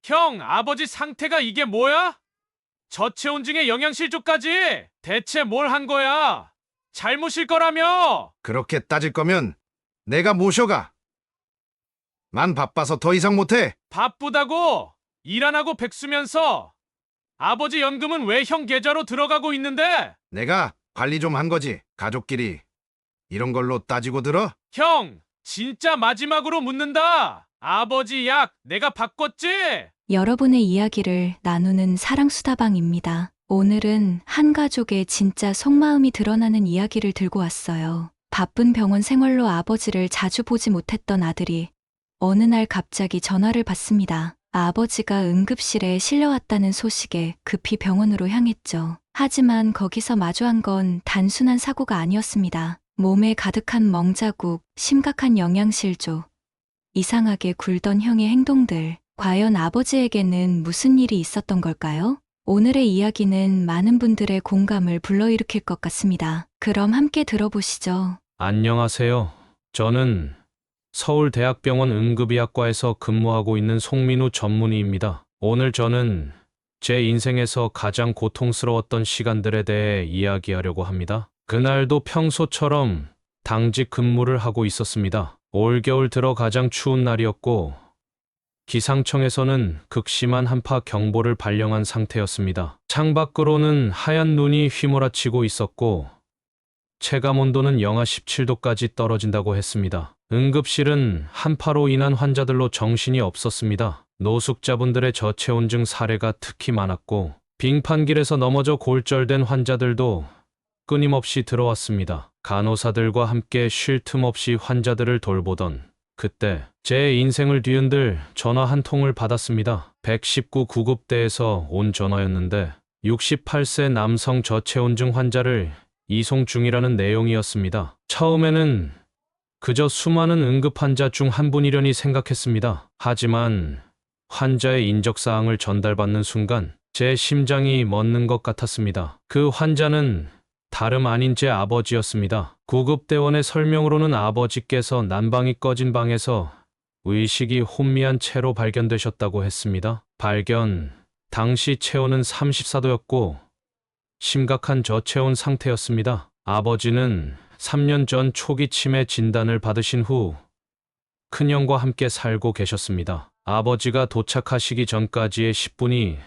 형, 아버지 상태가 이게 뭐야? 저체온증에 영양실조까지? 대체 뭘 한 거야? 잘못일 거라며? 그렇게 따질 거면 내가 모셔가. 난 바빠서 더 이상 못해. 바쁘다고? 일 안 하고 백수면서 아버지 연금은 왜 형 계좌로 들어가고 있는데? 내가 관리 좀 한 거지. 가족끼리 이런 걸로 따지고 들어? 형, 진짜 마지막으로 묻는다. 아버지 약 내가 바꿨지? 여러분의 이야기를 나누는 사랑수다방입니다. 오늘은 한 가족의 진짜 속마음이 드러나는 이야기를 들고 왔어요. 바쁜 병원 생활로 아버지를 자주 보지 못했던 아들이 어느 날 갑자기 전화를 받습니다. 아버지가 응급실에 실려왔다는 소식에 급히 병원으로 향했죠. 하지만 거기서 마주한 건 단순한 사고가 아니었습니다. 몸에 가득한 멍자국, 심각한 영양실조, 이상하게 굴던 형의 행동들. 과연 아버지에게는 무슨 일이 있었던 걸까요? 오늘의 이야기는 많은 분들의 공감을 불러일으킬 것 같습니다. 그럼 함께 들어보시죠. 안녕하세요. 저는 서울대학병원 응급의학과에서 근무하고 있는 송민우 전문의입니다. 오늘 저는 제 인생에서 가장 고통스러웠던 시간들에 대해 이야기하려고 합니다. 그날도 평소처럼 당직 근무를 하고 있었습니다. 올겨울 들어 가장 추운 날이었고 기상청에서는 극심한 한파 경보를 발령한 상태였습니다. 창밖으로는 하얀 눈이 휘몰아치고 있었고 체감온도는 영하 17도까지 떨어진다고 했습니다. 응급실은 한파로 인한 환자들로 정신이 없었습니다. 노숙자분들의 저체온증 사례가 특히 많았고 빙판길에서 넘어져 골절된 환자들도 끊임없이 들어왔습니다. 간호사들과 함께 쉴 틈 없이 환자들을 돌보던 그때 제 인생을 뒤흔들 전화 한 통을 받았습니다. 119 구급대에서 온 전화였는데 68세 남성 저체온증 환자를 이송 중이라는 내용이었습니다. 처음에는 그저 수많은 응급 환자 중 한 분이려니 생각했습니다. 하지만 환자의 인적사항을 전달받는 순간 제 심장이 멎는 것 같았습니다. 그 환자는 다름 아닌 제 아버지였습니다. 구급대원의 설명으로는 아버지께서 난방이 꺼진 방에서 의식이 혼미한 채로 발견되셨다고 했습니다. 발견 당시 체온은 34도였고 심각한 저체온 상태였습니다. 아버지는 3년 전 초기 치매 진단을 받으신 후 큰형과 함께 살고 계셨습니다. 아버지가 도착하시기 전까지의 10분이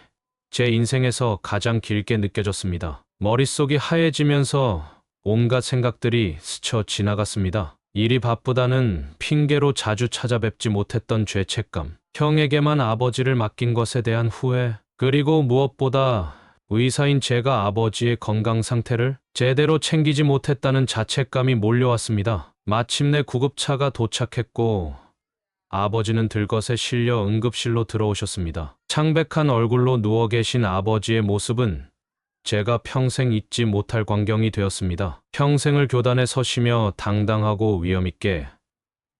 제 인생에서 가장 길게 느껴졌습니다. 머릿속이 하얘지면서 온갖 생각들이 스쳐 지나갔습니다. 일이 바쁘다는 핑계로 자주 찾아뵙지 못했던 죄책감, 형에게만 아버지를 맡긴 것에 대한 후회, 그리고 무엇보다 의사인 제가 아버지의 건강 상태를 제대로 챙기지 못했다는 자책감이 몰려왔습니다. 마침내 구급차가 도착했고 아버지는 들것에 실려 응급실로 들어오셨습니다. 창백한 얼굴로 누워 계신 아버지의 모습은 제가 평생 잊지 못할 광경이 되었습니다. 평생을 교단에 서시며 당당하고 위엄있게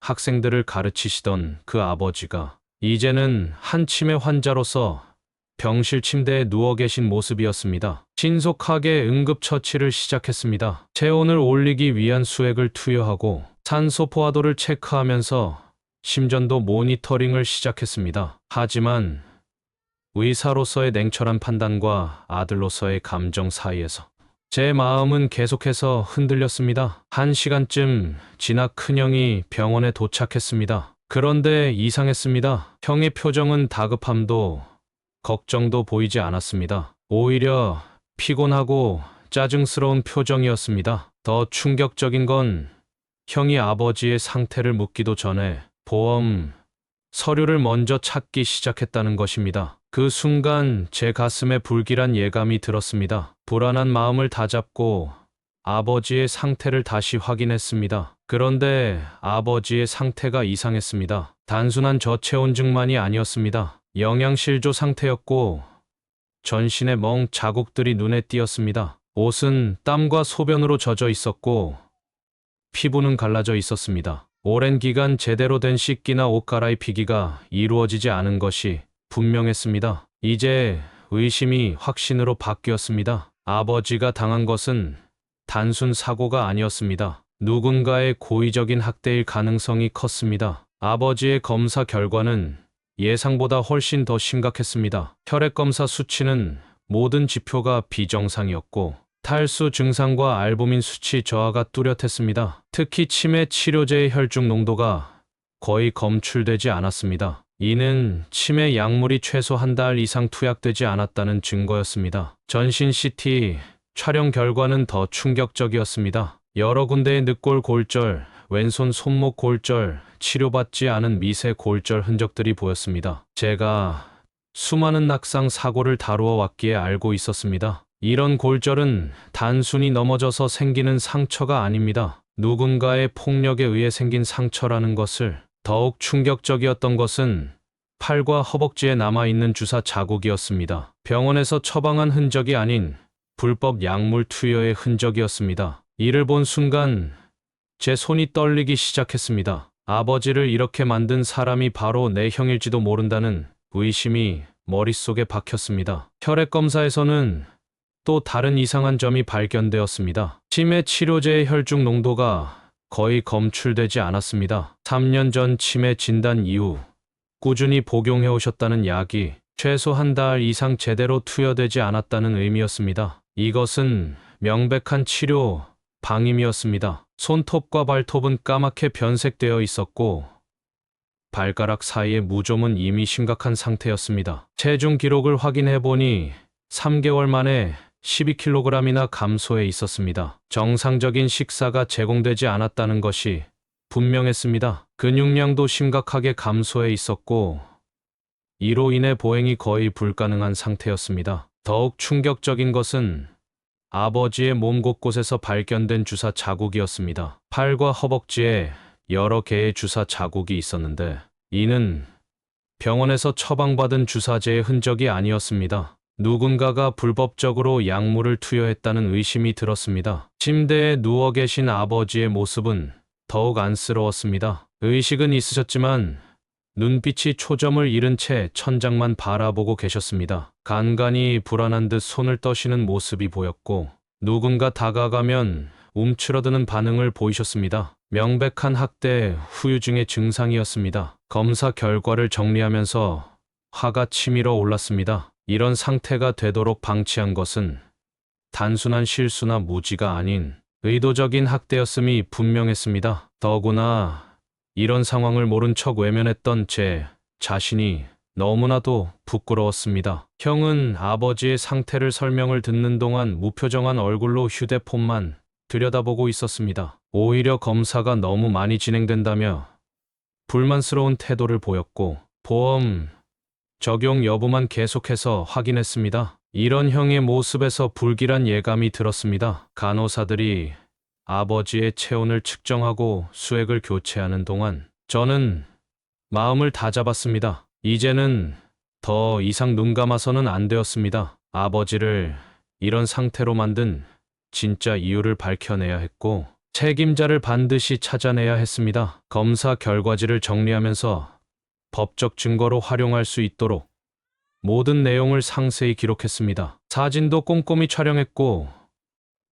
학생들을 가르치시던 그 아버지가 이제는 한 치매 환자로서 병실 침대에 누워 계신 모습이었습니다. 신속하게 응급처치를 시작했습니다. 체온을 올리기 위한 수액을 투여하고 산소 포화도를 체크하면서 심전도 모니터링을 시작했습니다. 하지만 의사로서의 냉철한 판단과 아들로서의 감정 사이에서 제 마음은 계속해서 흔들렸습니다. 1시간쯤 지나 큰형이 병원에 도착했습니다. 그런데 이상했습니다. 형의 표정은 다급함도 걱정도 보이지 않았습니다. 오히려 피곤하고 짜증스러운 표정이었습니다. 더 충격적인 건 형이 아버지의 상태를 묻기도 전에 보험 서류를 먼저 찾기 시작했다는 것입니다. 그 순간 제 가슴에 불길한 예감이 들었습니다. 불안한 마음을 다잡고 아버지의 상태를 다시 확인했습니다. 그런데 아버지의 상태가 이상했습니다. 단순한 저체온증만이 아니었습니다. 영양실조 상태였고 전신에 멍 자국들이 눈에 띄었습니다. 옷은 땀과 소변으로 젖어 있었고 피부는 갈라져 있었습니다. 오랜 기간 제대로 된 씻기나 옷 갈아입히기가 이루어지지 않은 것이 분명했습니다. 이제 의심이 확신으로 바뀌었습니다. 아버지가 당한 것은 단순 사고가 아니었습니다. 누군가의 고의적인 학대일 가능성이 컸습니다. 아버지의 검사 결과는 예상보다 훨씬 더 심각했습니다. 혈액검사 수치는 모든 지표가 비정상이었고 탈수 증상과 알부민 수치 저하가 뚜렷했습니다. 특히 치매 치료제의 혈중 농도가 거의 검출되지 않았습니다. 이는 치매 약물이 최소 한 달 이상 투약되지 않았다는 증거였습니다. 전신 CT 촬영 결과는 더 충격적이었습니다. 여러 군데의 늑골 골절, 왼손 손목 골절, 치료받지 않은 미세 골절 흔적들이 보였습니다. 제가 수많은 낙상 사고를 다루어 왔기에 알고 있었습니다. 이런 골절은 단순히 넘어져서 생기는 상처가 아닙니다. 누군가의 폭력에 의해 생긴 상처라는 것을. 더욱 충격적이었던 것은 팔과 허벅지에 남아있는 주사 자국이었습니다. 병원에서 처방한 흔적이 아닌 불법 약물 투여의 흔적이었습니다. 이를 본 순간 제 손이 떨리기 시작했습니다. 아버지를 이렇게 만든 사람이 바로 내 형일지도 모른다는 의심이 머릿속에 박혔습니다. 혈액검사에서는 또 다른 이상한 점이 발견되었습니다. 치매 치료제의 혈중 농도가 거의 검출되지 않았습니다. 3년 전 치매 진단 이후 꾸준히 복용해 오셨다는 약이 최소 한 달 이상 제대로 투여되지 않았다는 의미였습니다. 이것은 명백한 치료 방임이었습니다. 손톱과 발톱은 까맣게 변색되어 있었고 발가락 사이의 무좀은 이미 심각한 상태였습니다. 체중 기록을 확인해 보니 3개월 만에 12kg이나 감소해 있었습니다. 정상적인 식사가 제공되지 않았다는 것이 분명했습니다. 근육량도 심각하게 감소해 있었고 이로 인해 보행이 거의 불가능한 상태였습니다. 더욱 충격적인 것은 아버지의 몸 곳곳에서 발견된 주사 자국이었습니다. 팔과 허벅지에 여러 개의 주사 자국이 있었는데 이는 병원에서 처방받은 주사제의 흔적이 아니었습니다. 누군가가 불법적으로 약물을 투여했다는 의심이 들었습니다. 침대에 누워 계신 아버지의 모습은 더욱 안쓰러웠습니다. 의식은 있으셨지만 눈빛이 초점을 잃은 채 천장만 바라보고 계셨습니다. 간간히 불안한 듯 손을 떠시는 모습이 보였고 누군가 다가가면 움츠러드는 반응을 보이셨습니다. 명백한 학대 후유증의 증상이었습니다. 검사 결과를 정리하면서 화가 치밀어 올랐습니다. 이런 상태가 되도록 방치한 것은 단순한 실수나 무지가 아닌 의도적인 학대였음이 분명했습니다. 더구나 이런 상황을 모른 척 외면했던 제 자신이 너무나도 부끄러웠습니다. 형은 아버지의 상태를 설명을 듣는 동안 무표정한 얼굴로 휴대폰만 들여다보고 있었습니다. 오히려 검사가 너무 많이 진행된다며 불만스러운 태도를 보였고 보험 적용 여부만 계속해서 확인했습니다. 이런 형의 모습에서 불길한 예감이 들었습니다. 간호사들이 아버지의 체온을 측정하고 수액을 교체하는 동안 저는 마음을 다잡았습니다. 이제는 더 이상 눈 감아서는 안 되었습니다. 아버지를 이런 상태로 만든 진짜 이유를 밝혀내야 했고 책임자를 반드시 찾아내야 했습니다. 검사 결과지를 정리하면서 법적 증거로 활용할 수 있도록 모든 내용을 상세히 기록했습니다. 사진도 꼼꼼히 촬영했고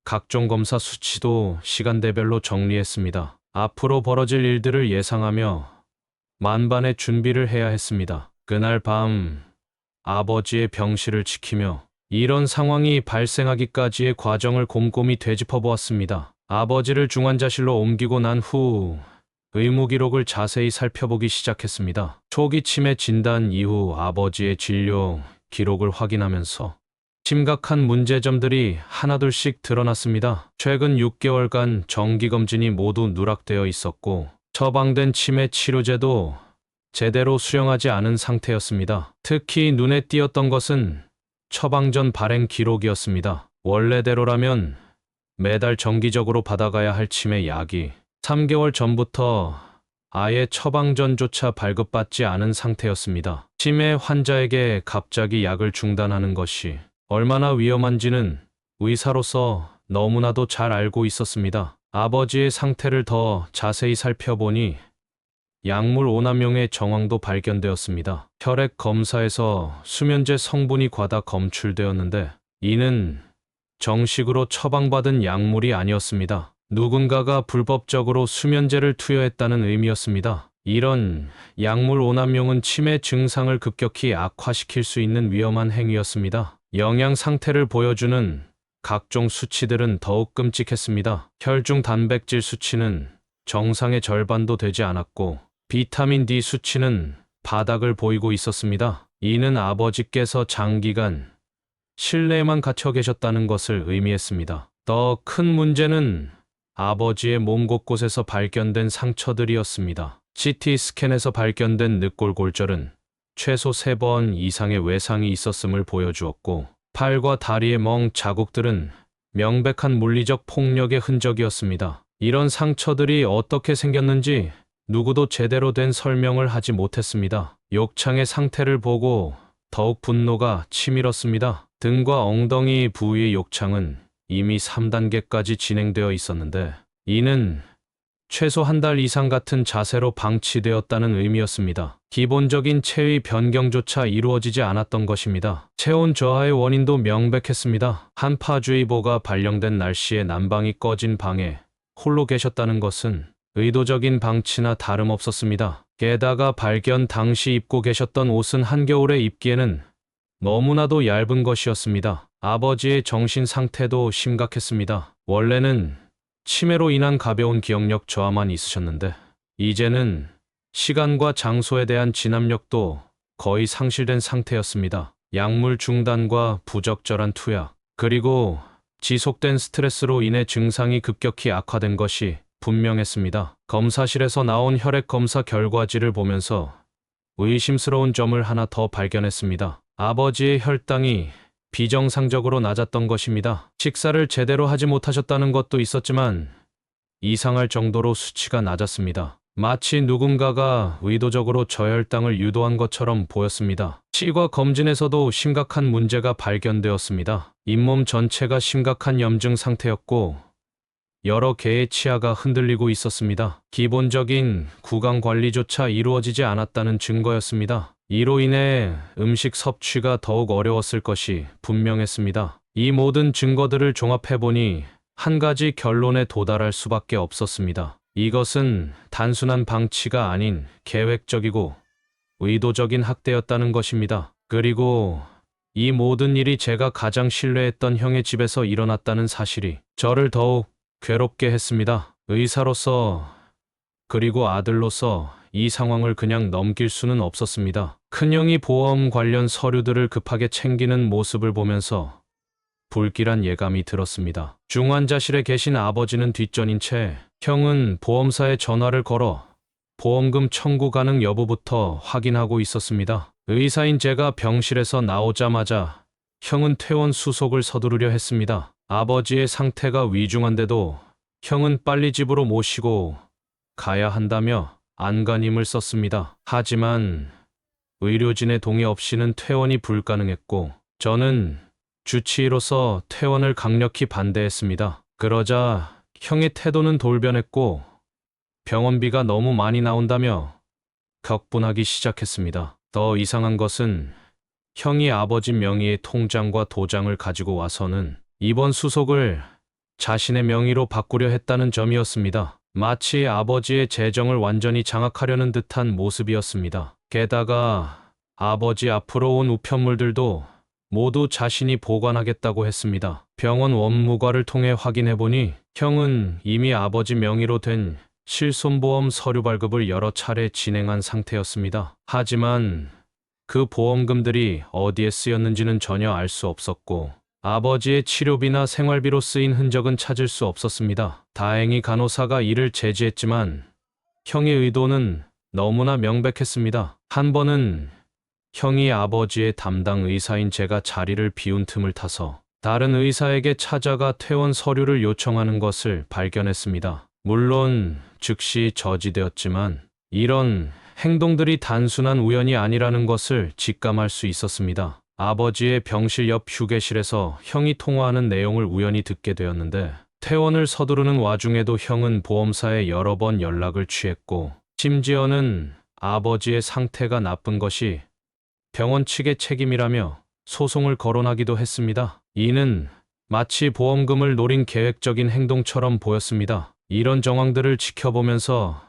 각종 검사 수치도 시간대별로 정리했습니다. 앞으로 벌어질 일들을 예상하며 만반의 준비를 해야 했습니다. 그날 밤 아버지의 병실을 지키며 이런 상황이 발생하기까지의 과정을 곰곰이 되짚어 보았습니다. 아버지를 중환자실로 옮기고 난 후 의무 기록을 자세히 살펴보기 시작했습니다. 초기 치매 진단 이후 아버지의 진료 기록을 확인하면서 심각한 문제점들이 하나둘씩 드러났습니다. 최근 6개월간 정기검진이 모두 누락되어 있었고 처방된 치매 치료제도 제대로 수령하지 않은 상태였습니다. 특히 눈에 띄었던 것은 처방 전 발행 기록이었습니다. 원래대로라면 매달 정기적으로 받아가야 할 치매 약이 3개월 전부터 아예 처방 전조차 발급받지 않은 상태였습니다. 치매 환자에게 갑자기 약을 중단하는 것이 얼마나 위험한지는 의사로서 너무나도 잘 알고 있었습니다. 아버지의 상태를 더 자세히 살펴보니 약물 오남용의 정황도 발견되었습니다. 혈액 검사에서 수면제 성분이 과다 검출되었는데 이는 정식으로 처방받은 약물이 아니었습니다. 누군가가 불법적으로 수면제를 투여했다는 의미였습니다. 이런 약물 오남용은 치매 증상을 급격히 악화시킬 수 있는 위험한 행위였습니다. 영양 상태를 보여주는 각종 수치들은 더욱 끔찍했습니다. 혈중 단백질 수치는 정상의 절반도 되지 않았고 비타민 D 수치는 바닥을 보이고 있었습니다. 이는 아버지께서 장기간 실내에만 갇혀 계셨다는 것을 의미했습니다. 더 큰 문제는 아버지의 몸 곳곳에서 발견된 상처들이었습니다. CT 스캔에서 발견된 늑골골절은 최소 3번 이상의 외상이 있었음을 보여주었고, 팔과 다리의 멍 자국들은 명백한 물리적 폭력의 흔적이었습니다. 이런 상처들이 어떻게 생겼는지 누구도 제대로 된 설명을 하지 못했습니다. 욕창의 상태를 보고 더욱 분노가 치밀었습니다. 등과 엉덩이 부위의 욕창은 이미 3단계까지 진행되어 있었는데, 이는 최소 한 달 이상 같은 자세로 방치되었다는 의미였습니다. 기본적인 체위 변경조차 이루어지지 않았던 것입니다. 체온 저하의 원인도 명백했습니다. 한파주의보가 발령된 날씨에 난방이 꺼진 방에 홀로 계셨다는 것은 의도적인 방치나 다름없었습니다. 게다가 발견 당시 입고 계셨던 옷은 한겨울에 입기에는 너무나도 얇은 것이었습니다. 아버지의 정신 상태도 심각했습니다. 원래는 치매로 인한 가벼운 기억력 저하만 있으셨는데, 이제는 시간과 장소에 대한 진압력도 거의 상실된 상태였습니다. 약물 중단과 부적절한 투약, 그리고 지속된 스트레스로 인해 증상이 급격히 악화된 것이 분명했습니다. 검사실에서 나온 혈액 검사 결과지를 보면서 의심스러운 점을 하나 더 발견했습니다. 아버지의 혈당이 비정상적으로 낮았던 것입니다. 식사를 제대로 하지 못하셨다는 것도 있었지만 이상할 정도로 수치가 낮았습니다. 마치 누군가가 의도적으로 저혈당을 유도한 것처럼 보였습니다. 치과 검진에서도 심각한 문제가 발견되었습니다. 잇몸 전체가 심각한 염증 상태였고 여러 개의 치아가 흔들리고 있었습니다. 기본적인 구강 관리조차 이루어지지 않았다는 증거였습니다. 이로 인해 음식 섭취가 더욱 어려웠을 것이 분명했습니다. 이 모든 증거들을 종합해보니 한 가지 결론에 도달할 수밖에 없었습니다. 이것은 단순한 방치가 아닌 계획적이고 의도적인 학대였다는 것입니다. 그리고 이 모든 일이 제가 가장 신뢰했던 형의 집에서 일어났다는 사실이 저를 더욱 괴롭게 했습니다. 의사로서 그리고 아들로서 이 상황을 그냥 넘길 수는 없었습니다. 큰형이 보험 관련 서류들을 급하게 챙기는 모습을 보면서 불길한 예감이 들었습니다. 중환자실에 계신 아버지는 뒷전인 채 형은 보험사에 전화를 걸어 보험금 청구 가능 여부부터 확인하고 있었습니다. 의사인 제가 병실에서 나오자마자 형은 퇴원 수속을 서두르려 했습니다. 아버지의 상태가 위중한데도 형은 빨리 집으로 모시고 가야 한다며 안간힘을 썼습니다. 하지만 의료진의 동의 없이는 퇴원이 불가능했고 저는 주치의로서 퇴원을 강력히 반대했습니다. 그러자 형의 태도는 돌변했고 병원비가 너무 많이 나온다며 격분하기 시작했습니다. 더 이상한 것은 형이 아버지 명의의 통장과 도장을 가지고 와서는 이번 수속을 자신의 명의로 바꾸려 했다는 점이었습니다. 마치 아버지의 재정을 완전히 장악하려는 듯한 모습이었습니다. 게다가 아버지 앞으로 온 우편물들도 모두 자신이 보관하겠다고 했습니다. 병원 원무과를 통해 확인해보니 형은 이미 아버지 명의로 된 실손보험 서류 발급을 여러 차례 진행한 상태였습니다. 하지만 그 보험금들이 어디에 쓰였는지는 전혀 알 수 없었고 아버지의 치료비나 생활비로 쓰인 흔적은 찾을 수 없었습니다. 다행히 간호사가 이를 제지했지만 형의 의도는 너무나 명백했습니다. 한 번은 형이 아버지의 담당 의사인 제가 자리를 비운 틈을 타서 다른 의사에게 찾아가 퇴원 서류를 요청하는 것을 발견했습니다. 물론 즉시 저지되었지만 이런 행동들이 단순한 우연이 아니라는 것을 직감할 수 있었습니다. 아버지의 병실 옆 휴게실에서 형이 통화하는 내용을 우연히 듣게 되었는데 퇴원을 서두르는 와중에도 형은 보험사에 여러 번 연락을 취했고 심지어는 아버지의 상태가 나쁜 것이 병원 측의 책임이라며 소송을 거론하기도 했습니다. 이는 마치 보험금을 노린 계획적인 행동처럼 보였습니다. 이런 정황들을 지켜보면서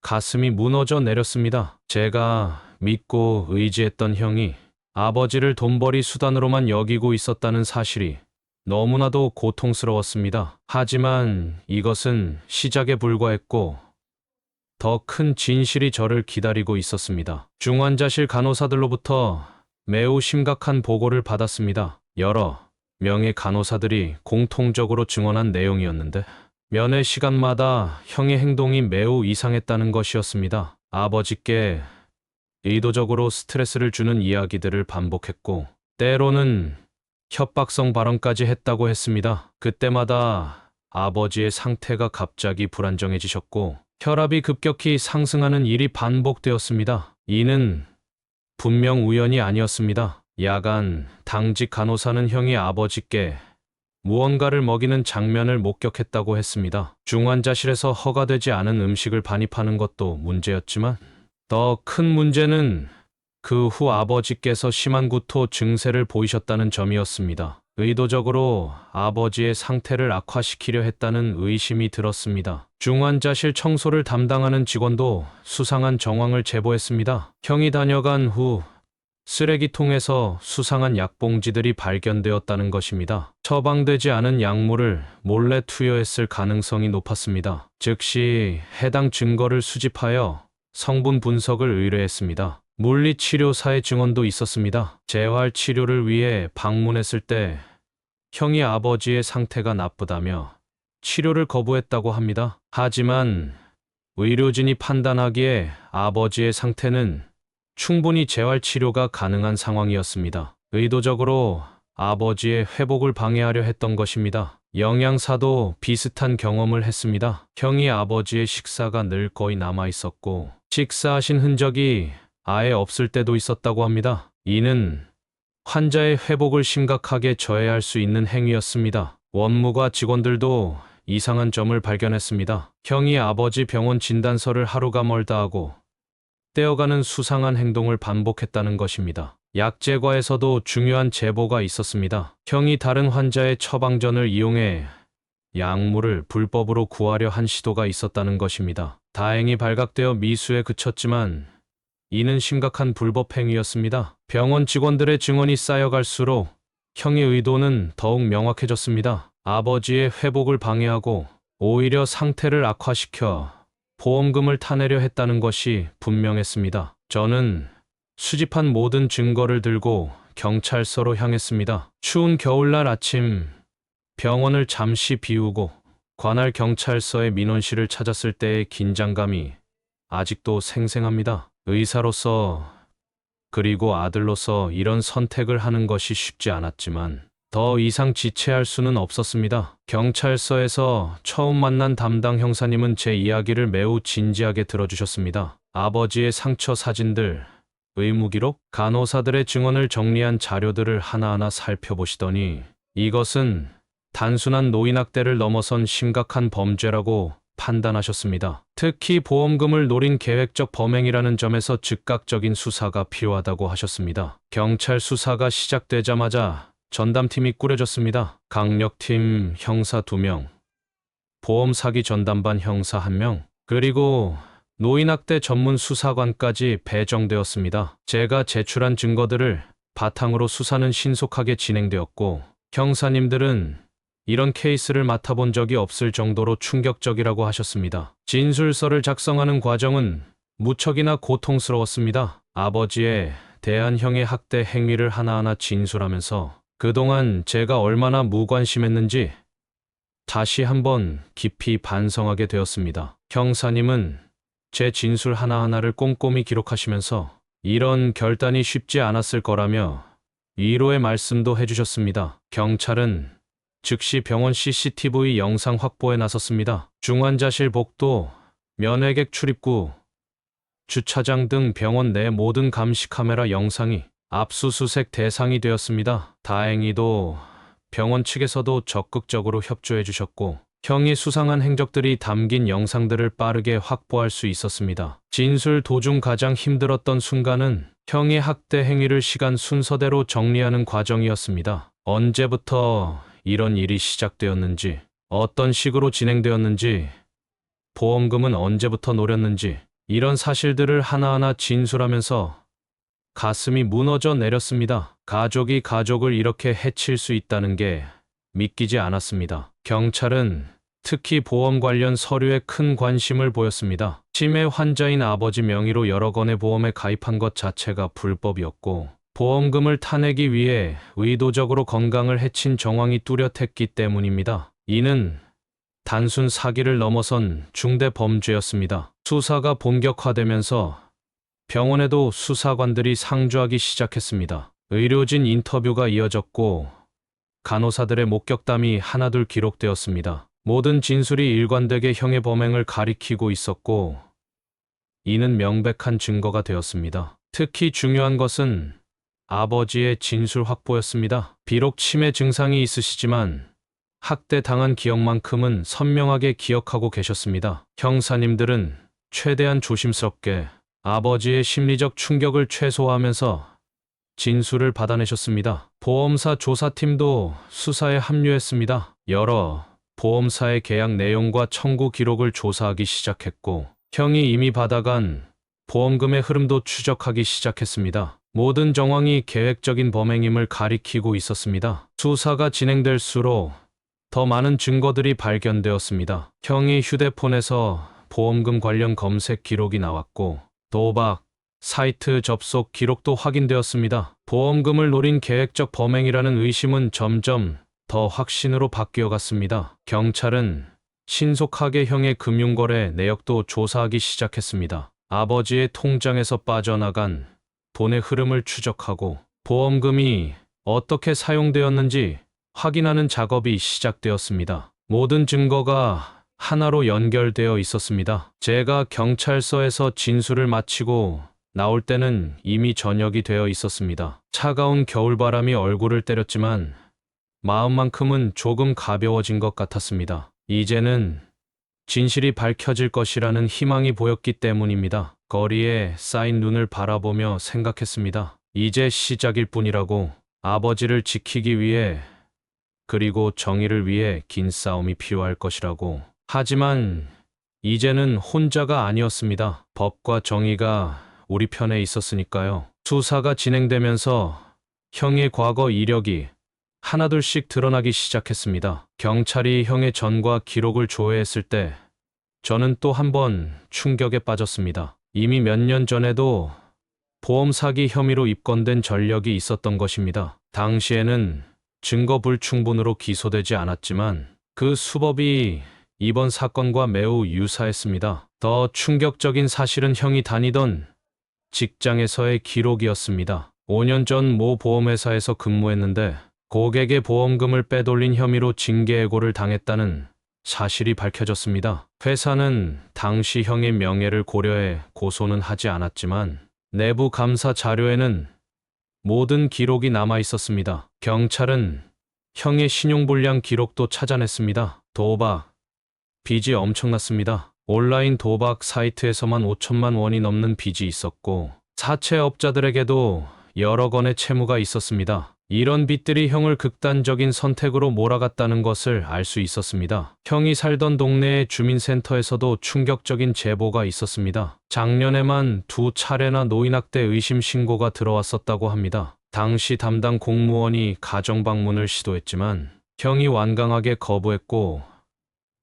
가슴이 무너져 내렸습니다. 제가 믿고 의지했던 형이 아버지를 돈벌이 수단으로만 여기고 있었다는 사실이 너무나도 고통스러웠습니다. 하지만 이것은 시작에 불과했고 더 큰 진실이 저를 기다리고 있었습니다. 중환자실 간호사들로부터 매우 심각한 보고를 받았습니다. 여러 명의 간호사들이 공통적으로 증언한 내용이었는데 면회 시간마다 형의 행동이 매우 이상했다는 것이었습니다. 아버지께 의도적으로 스트레스를 주는 이야기들을 반복했고 때로는 협박성 발언까지 했다고 했습니다. 그때마다 아버지의 상태가 갑자기 불안정해지셨고 혈압이 급격히 상승하는 일이 반복되었습니다. 이는 분명 우연이 아니었습니다. 야간 당직 간호사는 형이 아버지께 무언가를 먹이는 장면을 목격했다고 했습니다. 중환자실에서 허가되지 않은 음식을 반입하는 것도 문제였지만 더 큰 문제는 그 후 아버지께서 심한 구토 증세를 보이셨다는 점이었습니다. 의도적으로 아버지의 상태를 악화시키려 했다는 의심이 들었습니다. 중환자실 청소를 담당하는 직원도 수상한 정황을 제보했습니다. 형이 다녀간 후 쓰레기통에서 수상한 약봉지들이 발견되었다는 것입니다. 처방되지 않은 약물을 몰래 투여했을 가능성이 높았습니다. 즉시 해당 증거를 수집하여 성분 분석을 의뢰했습니다. 물리치료사의 증언도 있었습니다. 재활 치료를 위해 방문했을 때 형이 아버지의 상태가 나쁘다며 치료를 거부했다고 합니다. 하지만 의료진이 판단하기에 아버지의 상태는 충분히 재활 치료가 가능한 상황이었습니다. 의도적으로 아버지의 회복을 방해하려 했던 것입니다. 영양사도 비슷한 경험을 했습니다. 형이 아버지의 식사가 늘 거의 남아 있었고 식사하신 흔적이 아예 없을 때도 있었다고 합니다. 이는 환자의 회복을 심각하게 저해할 수 있는 행위였습니다. 원무과 직원들도 이상한 점을 발견했습니다. 형이 아버지 병원 진단서를 하루가 멀다 하고 떼어가는 수상한 행동을 반복했다는 것입니다. 약제과에서도 중요한 제보가 있었습니다. 형이 다른 환자의 처방전을 이용해 약물을 불법으로 구하려 한 시도가 있었다는 것입니다. 다행히 발각되어 미수에 그쳤지만 이는 심각한 불법 행위였습니다. 병원 직원들의 증언이 쌓여갈수록 형의 의도는 더욱 명확해졌습니다. 아버지의 회복을 방해하고 오히려 상태를 악화시켜 보험금을 타내려 했다는 것이 분명했습니다. 저는 수집한 모든 증거를 들고 경찰서로 향했습니다. 추운 겨울날 아침 병원을 잠시 비우고 관할 경찰서의 민원실을 찾았을 때의 긴장감이 아직도 생생합니다. 의사로서 그리고 아들로서 이런 선택을 하는 것이 쉽지 않았지만 더 이상 지체할 수는 없었습니다. 경찰서에서 처음 만난 담당 형사님은 제 이야기를 매우 진지하게 들어주셨습니다. 아버지의 상처 사진들, 의무기록, 간호사들의 증언을 정리한 자료들을 하나하나 살펴보시더니 이것은 단순한 노인학대를 넘어선 심각한 범죄라고 판단하셨습니다. 특히 보험금을 노린 계획적 범행이라는 점에서 즉각적인 수사가 필요하다고 하셨습니다. 경찰 수사가 시작되자마자 전담팀이 꾸려졌습니다. 강력팀 형사 2명, 보험 사기 전담반 형사 1명, 그리고 노인학대 전문 수사관까지 배정되었습니다. 제가 제출한 증거들을 바탕으로 수사는 신속하게 진행되었고 형사님들은 이런 케이스를 맡아본 적이 없을 정도로 충격적이라고 하셨습니다. 진술서를 작성하는 과정은 무척이나 고통스러웠습니다. 아버지에 대한 형의 학대 행위를 하나하나 진술하면서 그동안 제가 얼마나 무관심했는지 다시 한번 깊이 반성하게 되었습니다. 형사님은 제 진술 하나하나를 꼼꼼히 기록하시면서 이런 결단이 쉽지 않았을 거라며 위로의 말씀도 해주셨습니다. 경찰은 즉시 병원 CCTV 영상 확보에 나섰습니다. 중환자실 복도, 면회객 출입구, 주차장 등 병원 내 모든 감시 카메라 영상이 압수수색 대상이 되었습니다. 다행히도 병원 측에서도 적극적으로 협조해 주셨고 형이 수상한 행적들이 담긴 영상들을 빠르게 확보할 수 있었습니다. 진술 도중 가장 힘들었던 순간은 형의 학대 행위를 시간 순서대로 정리하는 과정이었습니다. 언제부터 이런 일이 시작되었는지, 어떤 식으로 진행되었는지, 보험금은 언제부터 노렸는지, 이런 사실들을 하나하나 진술하면서 가슴이 무너져 내렸습니다. 가족이 가족을 이렇게 해칠 수 있다는 게 믿기지 않았습니다. 경찰은 특히 보험 관련 서류에 큰 관심을 보였습니다. 치매 환자인 아버지 명의로 여러 건의 보험에 가입한 것 자체가 불법이었고, 보험금을 타내기 위해 의도적으로 건강을 해친 정황이 뚜렷했기 때문입니다. 이는 단순 사기를 넘어선 중대 범죄였습니다. 수사가 본격화되면서 병원에도 수사관들이 상주하기 시작했습니다. 의료진 인터뷰가 이어졌고 간호사들의 목격담이 하나둘 기록되었습니다. 모든 진술이 일관되게 형의 범행을 가리키고 있었고 이는 명백한 증거가 되었습니다. 특히 중요한 것은 아버지의 진술 확보였습니다. 비록 치매 증상이 있으시지만 학대당한 기억만큼은 선명하게 기억하고 계셨습니다. 형사님들은 최대한 조심스럽게 아버지의 심리적 충격을 최소화하면서 진술을 받아내셨습니다. 보험사 조사팀도 수사에 합류했습니다. 여러 보험사의 계약 내용과 청구 기록을 조사하기 시작했고 형이 이미 받아간 보험금의 흐름도 추적하기 시작했습니다. 모든 정황이 계획적인 범행임을 가리키고 있었습니다. 수사가 진행될수록 더 많은 증거들이 발견되었습니다. 형의 휴대폰에서 보험금 관련 검색 기록이 나왔고 도박 사이트 접속 기록도 확인되었습니다. 보험금을 노린 계획적 범행이라는 의심은 점점 더 확신으로 바뀌어갔습니다. 경찰은 신속하게 형의 금융거래 내역도 조사하기 시작했습니다. 아버지의 통장에서 빠져나간 돈의 흐름을 추적하고 보험금이 어떻게 사용되었는지 확인하는 작업이 시작되었습니다. 모든 증거가 하나로 연결되어 있었습니다. 제가 경찰서에서 진술을 마치고 나올 때는 이미 저녁이 되어 있었습니다. 차가운 겨울바람이 얼굴을 때렸지만 마음만큼은 조금 가벼워진 것 같았습니다. 이제는 진실이 밝혀질 것이라는 희망이 보였기 때문입니다. 거리에 쌓인 눈을 바라보며 생각했습니다. 이제 시작일 뿐이라고. 아버지를 지키기 위해 그리고 정의를 위해 긴 싸움이 필요할 것이라고. 하지만 이제는 혼자가 아니었습니다. 법과 정의가 우리 편에 있었으니까요. 수사가 진행되면서 형의 과거 이력이 하나둘씩 드러나기 시작했습니다. 경찰이 형의 전과 기록을 조회했을 때 저는 또 한 번 충격에 빠졌습니다. 이미 몇 년 전에도 보험 사기 혐의로 입건된 전력이 있었던 것입니다. 당시에는 증거 불충분으로 기소되지 않았지만 그 수법이 이번 사건과 매우 유사했습니다. 더 충격적인 사실은 형이 다니던 직장에서의 기록이었습니다. 5년 전 모 보험회사에서 근무했는데 고객의 보험금을 빼돌린 혐의로 징계해고를 당했다는 사실이 밝혀졌습니다. 회사는 당시 형의 명예를 고려해 고소는 하지 않았지만 내부 감사 자료에는 모든 기록이 남아 있었습니다. 경찰은 형의 신용불량 기록도 찾아냈습니다. 도박, 빚이 엄청났습니다. 온라인 도박 사이트에서만 5천만 원이 넘는 빚이 있었고 사채업자들에게도 여러 건의 채무가 있었습니다. 이런 빚들이 형을 극단적인 선택으로 몰아갔다는 것을 알 수 있었습니다. 형이 살던 동네의 주민센터에서도 충격적인 제보가 있었습니다. 작년에만 2차례나 노인학대 의심 신고가 들어왔었다고 합니다. 당시 담당 공무원이 가정방문을 시도했지만 형이 완강하게 거부했고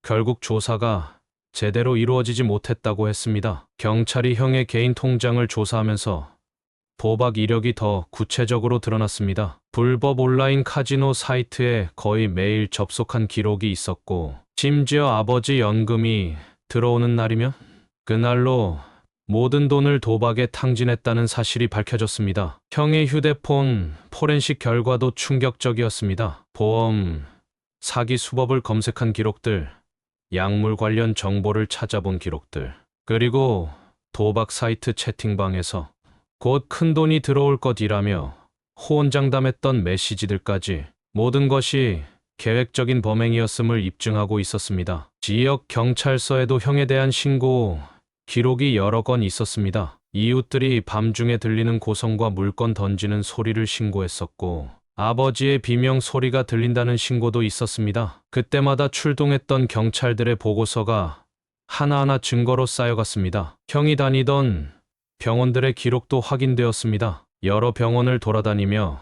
결국 조사가 제대로 이루어지지 못했다고 했습니다. 경찰이 형의 개인 통장을 조사하면서 도박 이력이 더 구체적으로 드러났습니다. 불법 온라인 카지노 사이트에 거의 매일 접속한 기록이 있었고 심지어 아버지 연금이 들어오는 날이면 그날로 모든 돈을 도박에 탕진했다는 사실이 밝혀졌습니다. 형의 휴대폰 포렌식 결과도 충격적이었습니다. 보험, 사기 수법을 검색한 기록들, 약물 관련 정보를 찾아본 기록들, 그리고 도박 사이트 채팅방에서 곧 큰돈이 들어올 것이라며 호언장담했던 메시지들까지 모든 것이 계획적인 범행이었음을 입증하고 있었습니다. 지역 경찰서에도 형에 대한 신고 기록이 여러 건 있었습니다. 이웃들이 밤중에 들리는 고성과 물건 던지는 소리를 신고했었고 아버지의 비명 소리가 들린다는 신고도 있었습니다. 그때마다 출동했던 경찰들의 보고서가 하나하나 증거로 쌓여갔습니다. 형이 다니던 병원들의 기록도 확인되었습니다. 여러 병원을 돌아다니며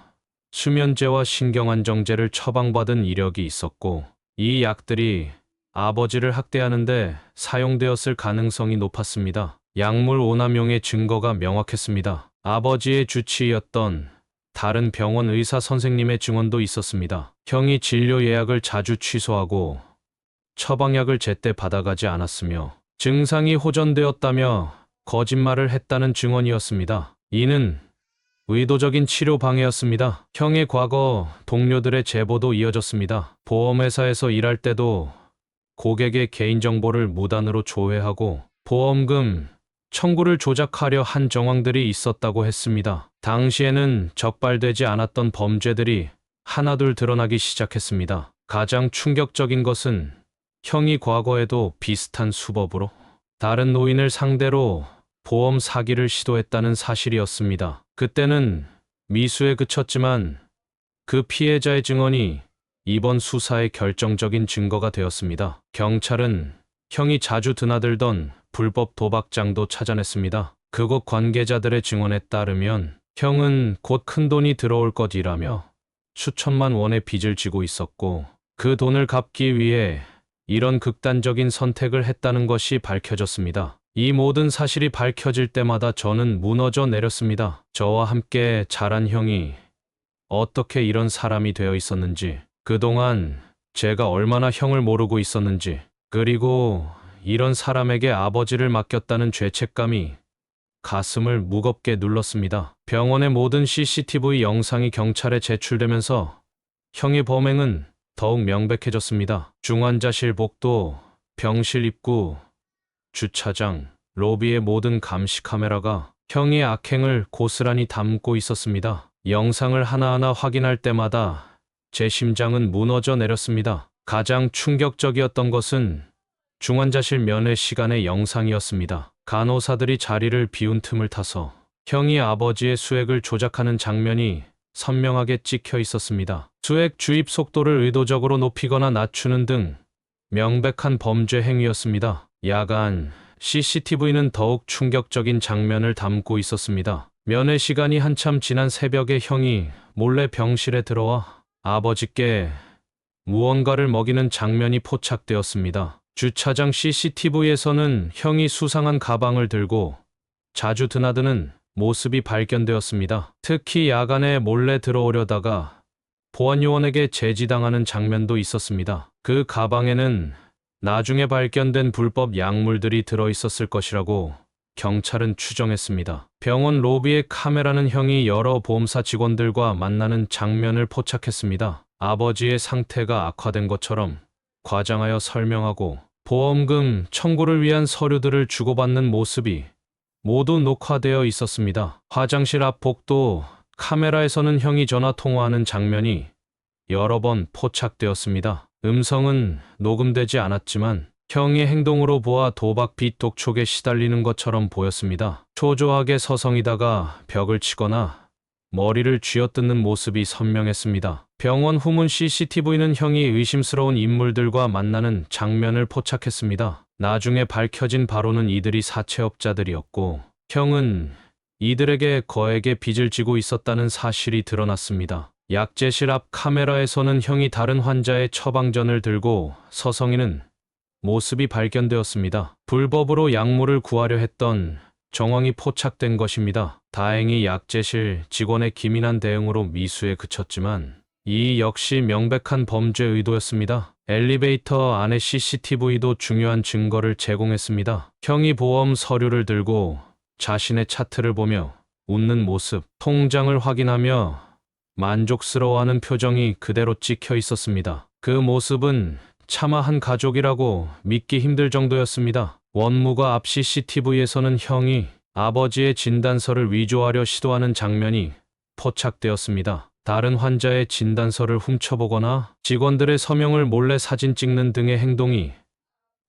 수면제와 신경안정제를 처방받은 이력이 있었고, 이 약들이 아버지를 학대하는데 사용되었을 가능성이 높았습니다. 약물 오남용의 증거가 명확했습니다. 아버지의 주치의였던 다른 병원 의사 선생님의 증언도 있었습니다. 형이 진료 예약을 자주 취소하고 처방약을 제때 받아가지 않았으며 증상이 호전되었다며 거짓말을 했다는 증언이었습니다. 이는 의도적인 치료 방해였습니다. 형의 과거 동료들의 제보도 이어졌습니다. 보험회사에서 일할 때도 고객의 개인정보를 무단으로 조회하고 보험금 청구를 조작하려 한 정황들이 있었다고 했습니다. 당시에는 적발되지 않았던 범죄들이 하나둘 드러나기 시작했습니다. 가장 충격적인 것은 형이 과거에도 비슷한 수법으로 다른 노인을 상대로 보험 사기를 시도했다는 사실이었습니다. 그때는 미수에 그쳤지만 그 피해자의 증언이 이번 수사의 결정적인 증거가 되었습니다. 경찰은 형이 자주 드나들던 불법 도박장도 찾아냈습니다. 그곳 관계자들의 증언에 따르면 형은 곧 큰돈이 들어올 것이라며 수천만 원의 빚을 지고 있었고, 그 돈을 갚기 위해 이런 극단적인 선택을 했다는 것이 밝혀졌습니다. 이 모든 사실이 밝혀질 때마다 저는 무너져 내렸습니다. 저와 함께 자란 형이 어떻게 이런 사람이 되어 있었는지, 그동안 제가 얼마나 형을 모르고 있었는지, 그리고 이런 사람에게 아버지를 맡겼다는 죄책감이 가슴을 무겁게 눌렀습니다. 병원의 모든 CCTV 영상이 경찰에 제출되면서 형의 범행은 더욱 명백해졌습니다. 중환자실 복도, 병실 입구, 주차장, 로비의 모든 감시 카메라가 형의 악행을 고스란히 담고 있었습니다. 영상을 하나하나 확인할 때마다 제 심장은 무너져 내렸습니다. 가장 충격적이었던 것은 중환자실 면회 시간의 영상이었습니다. 간호사들이 자리를 비운 틈을 타서 형이 아버지의 수액을 조작하는 장면이 선명하게 찍혀 있었습니다. 수액 주입 속도를 의도적으로 높이거나 낮추는 등 명백한 범죄 행위였습니다. 야간 CCTV는 더욱 충격적인 장면을 담고 있었습니다. 면회 시간이 한참 지난 새벽에 형이 몰래 병실에 들어와 아버지께 무언가를 먹이는 장면이 포착되었습니다. 주차장 CCTV에서는 형이 수상한 가방을 들고 자주 드나드는 모습이 발견되었습니다. 특히 야간에 몰래 들어오려다가 보안요원에게 제지당하는 장면도 있었습니다. 그 가방에는 나중에 발견된 불법 약물들이 들어있었을 것이라고 경찰은 추정했습니다. 병원 로비의 카메라는 형이 여러 보험사 직원들과 만나는 장면을 포착했습니다. 아버지의 상태가 악화된 것처럼 과장하여 설명하고 보험금 청구를 위한 서류들을 주고받는 모습이 모두 녹화되어 있었습니다. 화장실 앞 복도 카메라에서는 형이 전화 통화하는 장면이 여러 번 포착되었습니다. 음성은 녹음되지 않았지만 형의 행동으로 보아 도박 빚 독촉에 시달리는 것처럼 보였습니다. 초조하게 서성이다가 벽을 치거나 머리를 쥐어뜯는 모습이 선명했습니다. 병원 후문 CCTV는 형이 의심스러운 인물들과 만나는 장면을 포착했습니다. 나중에 밝혀진 바로는 이들이 사채업자들이었고 형은 이들에게 거액의 빚을 지고 있었다는 사실이 드러났습니다. 약제실 앞 카메라에서는 형이 다른 환자의 처방전을 들고 서성이는 모습이 발견되었습니다. 불법으로 약물을 구하려 했던 정황이 포착된 것입니다. 다행히 약제실 직원의 기민한 대응으로 미수에 그쳤지만 이 역시 명백한 범죄 의도였습니다. 엘리베이터 안의 CCTV도 중요한 증거를 제공했습니다. 형이 보험 서류를 들고 자신의 차트를 보며 웃는 모습, 통장을 확인하며 만족스러워하는 표정이 그대로 찍혀 있었습니다. 그 모습은 차마 한 가족이라고 믿기 힘들 정도였습니다. 원무과 앞 CCTV에서는 형이 아버지의 진단서를 위조하려 시도하는 장면이 포착되었습니다. 다른 환자의 진단서를 훔쳐보거나 직원들의 서명을 몰래 사진 찍는 등의 행동이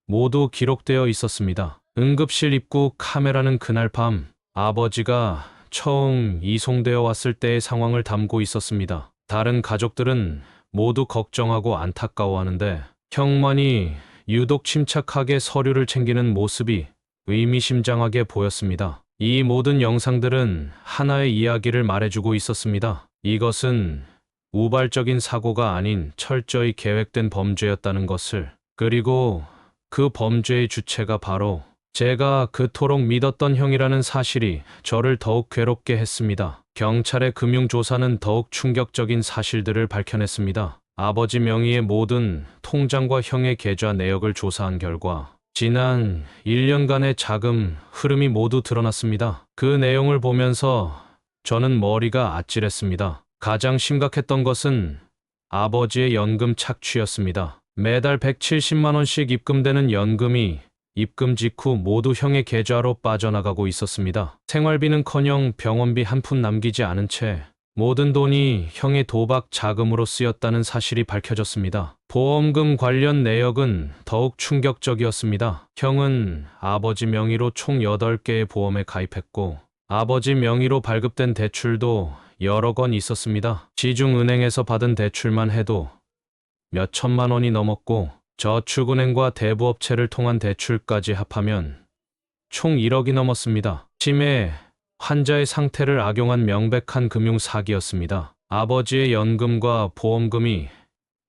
모두 기록되어 있었습니다. 응급실 입구 카메라는 그날 밤 아버지가 처음 이송되어 왔을 때의 상황을 담고 있었습니다. 다른 가족들은 모두 걱정하고 안타까워하는데 형만이 유독 침착하게 서류를 챙기는 모습이 의미심장하게 보였습니다. 이 모든 영상들은 하나의 이야기를 말해주고 있었습니다. 이것은 우발적인 사고가 아닌 철저히 계획된 범죄였다는 것을, 그리고 그 범죄의 주체가 바로 제가 그토록 믿었던 형이라는 사실이 저를 더욱 괴롭게 했습니다. 경찰의 금융조사는 더욱 충격적인 사실들을 밝혀냈습니다. 아버지 명의의 모든 통장과 형의 계좌 내역을 조사한 결과 지난 1년간의 자금 흐름이 모두 드러났습니다. 그 내용을 보면서 저는 머리가 아찔했습니다. 가장 심각했던 것은 아버지의 연금 착취였습니다. 매달 170만 원씩 입금되는 연금이 입금 직후 모두 형의 계좌로 빠져나가고 있었습니다. 생활비는커녕 병원비 한 푼 남기지 않은 채 모든 돈이 형의 도박 자금으로 쓰였다는 사실이 밝혀졌습니다. 보험금 관련 내역은 더욱 충격적이었습니다. 형은 아버지 명의로 총 8개의 보험에 가입했고 아버지 명의로 발급된 대출도 여러 건 있었습니다. 시중은행에서 받은 대출만 해도 몇 천만 원이 넘었고 저축은행과 대부업체를 통한 대출까지 합하면 총 1억이 넘었습니다. 치매 환자의 상태를 악용한 명백한 금융사기였습니다. 아버지의 연금과 보험금이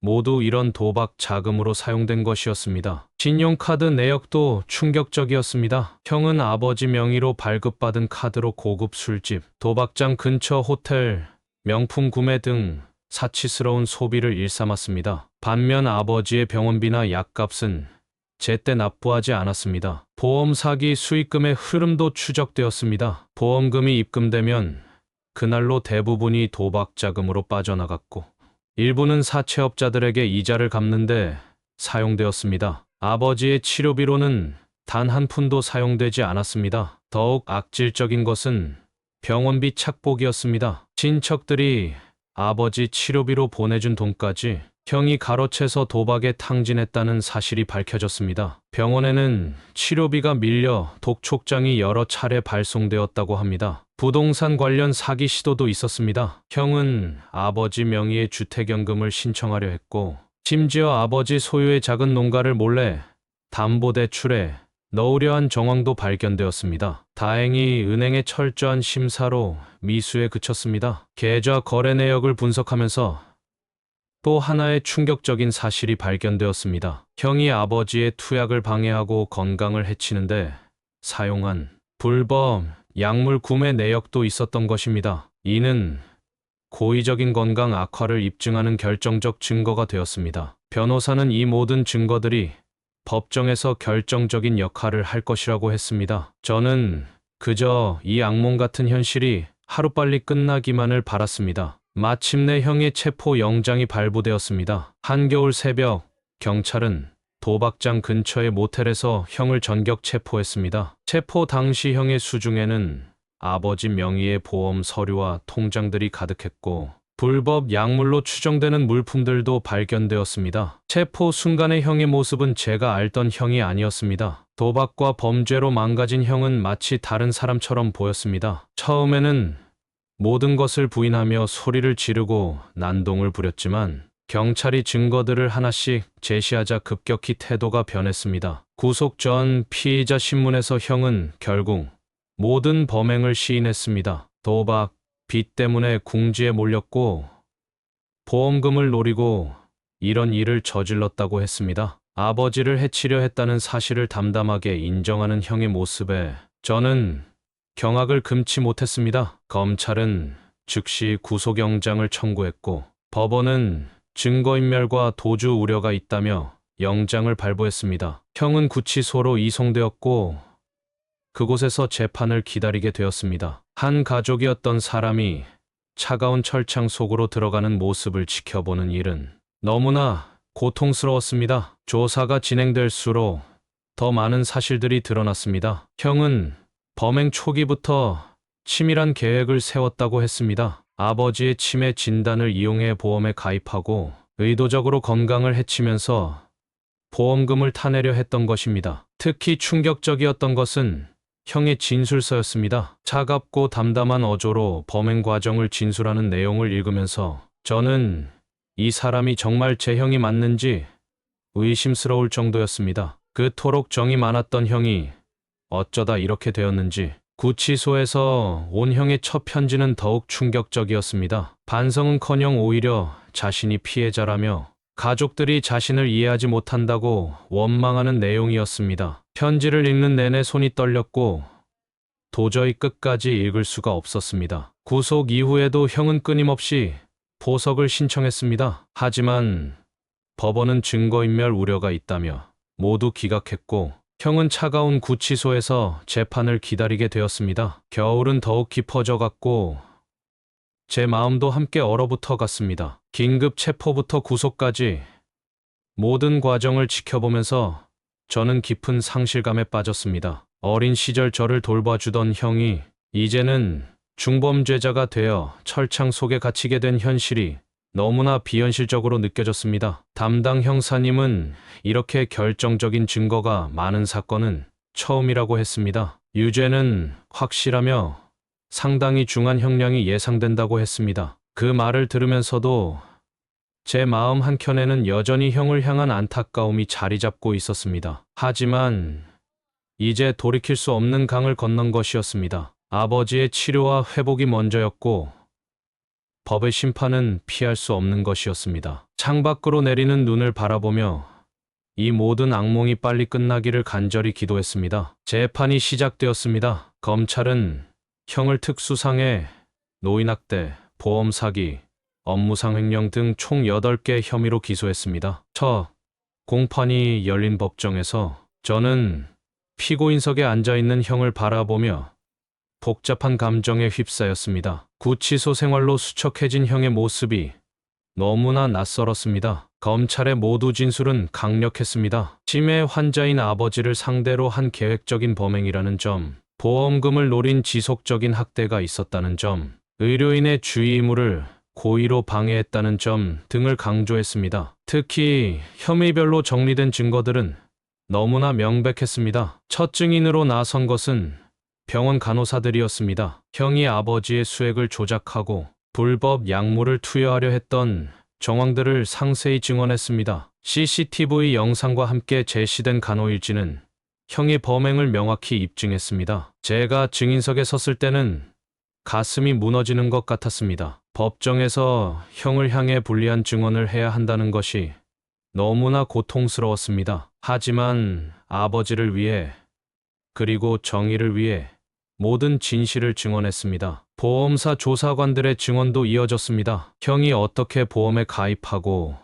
모두 이런 도박 자금으로 사용된 것이었습니다. 신용카드 내역도 충격적이었습니다. 형은 아버지 명의로 발급받은 카드로 고급 술집, 도박장 근처 호텔, 명품 구매 등 사치스러운 소비를 일삼았습니다. 반면 아버지의 병원비나 약값은 제때 납부하지 않았습니다. 보험 사기 수익금의 흐름도 추적되었습니다. 보험금이 입금되면 그날로 대부분이 도박 자금으로 빠져나갔고 일부는 사채업자들에게 이자를 갚는데 사용되었습니다. 아버지의 치료비로는 단 한 푼도 사용되지 않았습니다. 더욱 악질적인 것은 병원비 착복이었습니다. 친척들이 아버지 치료비로 보내준 돈까지 형이 가로채서 도박에 탕진했다는 사실이 밝혀졌습니다. 병원에는 치료비가 밀려 독촉장이 여러 차례 발송되었다고 합니다. 부동산 관련 사기 시도도 있었습니다. 형은 아버지 명의의 주택연금을 신청하려 했고 심지어 아버지 소유의 작은 농가를 몰래 담보대출에 넣으려 한 정황도 발견되었습니다. 다행히 은행의 철저한 심사로 미수에 그쳤습니다. 계좌 거래 내역을 분석하면서 또 하나의 충격적인 사실이 발견되었습니다. 형이 아버지의 투약을 방해하고 건강을 해치는데 사용한 불법 약물 구매 내역도 있었던 것입니다. 이는 고의적인 건강 악화를 입증하는 결정적 증거가 되었습니다. 변호사는 이 모든 증거들이 법정에서 결정적인 역할을 할 것이라고 했습니다. 저는 그저 이 악몽 같은 현실이 하루빨리 끝나기만을 바랐습니다. 마침내 형의 체포 영장이 발부되었습니다. 한겨울 새벽, 경찰은 도박장 근처의 모텔에서 형을 전격 체포했습니다. 체포 당시 형의 수중에는 아버지 명의의 보험 서류와 통장들이 가득했고 불법 약물로 추정되는 물품들도 발견되었습니다. 체포 순간의 형의 모습은 제가 알던 형이 아니었습니다. 도박과 범죄로 망가진 형은 마치 다른 사람처럼 보였습니다. 처음에는 모든 것을 부인하며 소리를 지르고 난동을 부렸지만 경찰이 증거들을 하나씩 제시하자 급격히 태도가 변했습니다. 구속 전 피의자 신문에서 형은 결국 모든 범행을 시인했습니다. 도박, 빚 때문에 궁지에 몰렸고 보험금을 노리고 이런 일을 저질렀다고 했습니다. 아버지를 해치려 했다는 사실을 담담하게 인정하는 형의 모습에 저는 경악을 금치 못했습니다. 검찰은 즉시 구속영장을 청구했고 법원은 증거인멸과 도주 우려가 있다며 영장을 발부했습니다. 형은 구치소로 이송되었고 그곳에서 재판을 기다리게 되었습니다. 한 가족이었던 사람이 차가운 철창 속으로 들어가는 모습을 지켜보는 일은 너무나 고통스러웠습니다. 조사가 진행될수록 더 많은 사실들이 드러났습니다. 형은 범행 초기부터 치밀한 계획을 세웠다고 했습니다. 아버지의 치매 진단을 이용해 보험에 가입하고 의도적으로 건강을 해치면서 보험금을 타내려 했던 것입니다. 특히 충격적이었던 것은 형의 진술서였습니다. 차갑고 담담한 어조로 범행 과정을 진술하는 내용을 읽으면서 저는 이 사람이 정말 제 형이 맞는지 의심스러울 정도였습니다. 그토록 정이 많았던 형이 어쩌다 이렇게 되었는지. 구치소에서 온 형의 첫 편지는 더욱 충격적이었습니다. 반성은커녕 오히려 자신이 피해자라며 가족들이 자신을 이해하지 못한다고 원망하는 내용이었습니다. 편지를 읽는 내내 손이 떨렸고 도저히 끝까지 읽을 수가 없었습니다. 구속 이후에도 형은 끊임없이 보석을 신청했습니다. 하지만 법원은 증거인멸 우려가 있다며 모두 기각했고 형은 차가운 구치소에서 재판을 기다리게 되었습니다. 겨울은 더욱 깊어져 갔고 제 마음도 함께 얼어붙어 갔습니다. 긴급 체포부터 구속까지 모든 과정을 지켜보면서 저는 깊은 상실감에 빠졌습니다. 어린 시절 저를 돌봐주던 형이 이제는 중범죄자가 되어 철창 속에 갇히게 된 현실이 너무나 비현실적으로 느껴졌습니다. 담당 형사님은 이렇게 결정적인 증거가 많은 사건은 처음이라고 했습니다. 유죄는 확실하며 상당히 중한 형량이 예상된다고 했습니다. 그 말을 들으면서도 제 마음 한켠에는 여전히 형을 향한 안타까움이 자리 잡고 있었습니다. 하지만 이제 돌이킬 수 없는 강을 건넌 것이었습니다. 아버지의 치료와 회복이 먼저였고 법의 심판은 피할 수 없는 것이었습니다. 창밖으로 내리는 눈을 바라보며 이 모든 악몽이 빨리 끝나기를 간절히 기도했습니다. 재판이 시작되었습니다. 검찰은 형을 특수상해, 노인학대, 보험 사기, 업무상 횡령 등 총 8개 혐의로 기소했습니다. 첫 공판이 열린 법정에서 저는 피고인석에 앉아있는 형을 바라보며 복잡한 감정에 휩싸였습니다. 구치소 생활로 수척해진 형의 모습이 너무나 낯설었습니다. 검찰의 모두 진술은 강력했습니다. 치매 환자인 아버지를 상대로 한 계획적인 범행이라는 점, 보험금을 노린 지속적인 학대가 있었다는 점, 의료인의 주의 의무를 고의로 방해했다는 점 등을 강조했습니다. 특히 혐의별로 정리된 증거들은 너무나 명백했습니다. 첫 증인으로 나선 것은 병원 간호사들이었습니다. 형이 아버지의 수액을 조작하고 불법 약물을 투여하려 했던 정황들을 상세히 증언했습니다. CCTV 영상과 함께 제시된 간호일지는 형의 범행을 명확히 입증했습니다. 제가 증인석에 섰을 때는 가슴이 무너지는 것 같았습니다. 법정에서 형을 향해 불리한 증언을 해야 한다는 것이 너무나 고통스러웠습니다. 하지만 아버지를 위해 그리고 정의를 위해 모든 진실을 증언했습니다. 보험사 조사관들의 증언도 이어졌습니다. 형이 어떻게 보험에 가입하고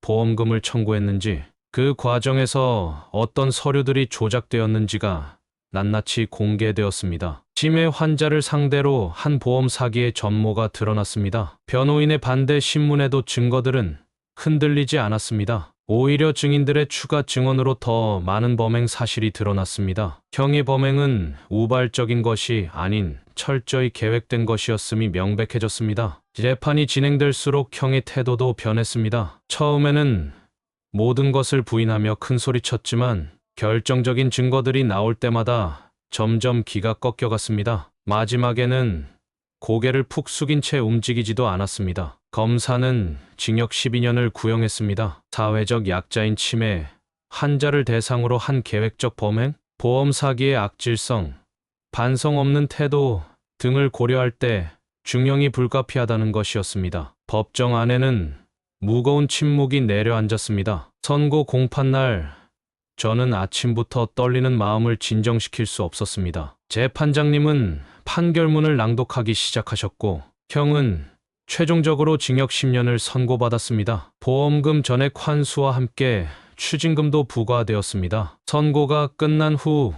보험금을 청구했는지, 그 과정에서 어떤 서류들이 조작되었는지가 낱낱이 공개되었습니다. 치매 환자를 상대로 한 보험 사기의 전모가 드러났습니다. 변호인의 반대 신문에도 증거들은 흔들리지 않았습니다. 오히려 증인들의 추가 증언으로 더 많은 범행 사실이 드러났습니다. 형의 범행은 우발적인 것이 아닌 철저히 계획된 것이었음이 명백해졌습니다. 재판이 진행될수록 형의 태도도 변했습니다. 처음에는 모든 것을 부인하며 큰소리쳤지만 결정적인 증거들이 나올 때마다 점점 기가 꺾여갔습니다. 마지막에는 고개를 푹 숙인 채 움직이지도 않았습니다. 검사는 징역 12년을 구형했습니다. 사회적 약자인 치매 환자를 대상으로 한 계획적 범행, 보험 사기의 악질성, 반성 없는 태도 등을 고려할 때 중형이 불가피하다는 것이었습니다. 법정 안에는 무거운 침묵이 내려앉았습니다. 선고 공판날 저는 아침부터 떨리는 마음을 진정시킬 수 없었습니다. 재판장님은 판결문을 낭독하기 시작하셨고 형은 최종적으로 징역 10년을 선고받았습니다. 보험금 전액 환수와 함께 추징금도 부과되었습니다. 선고가 끝난 후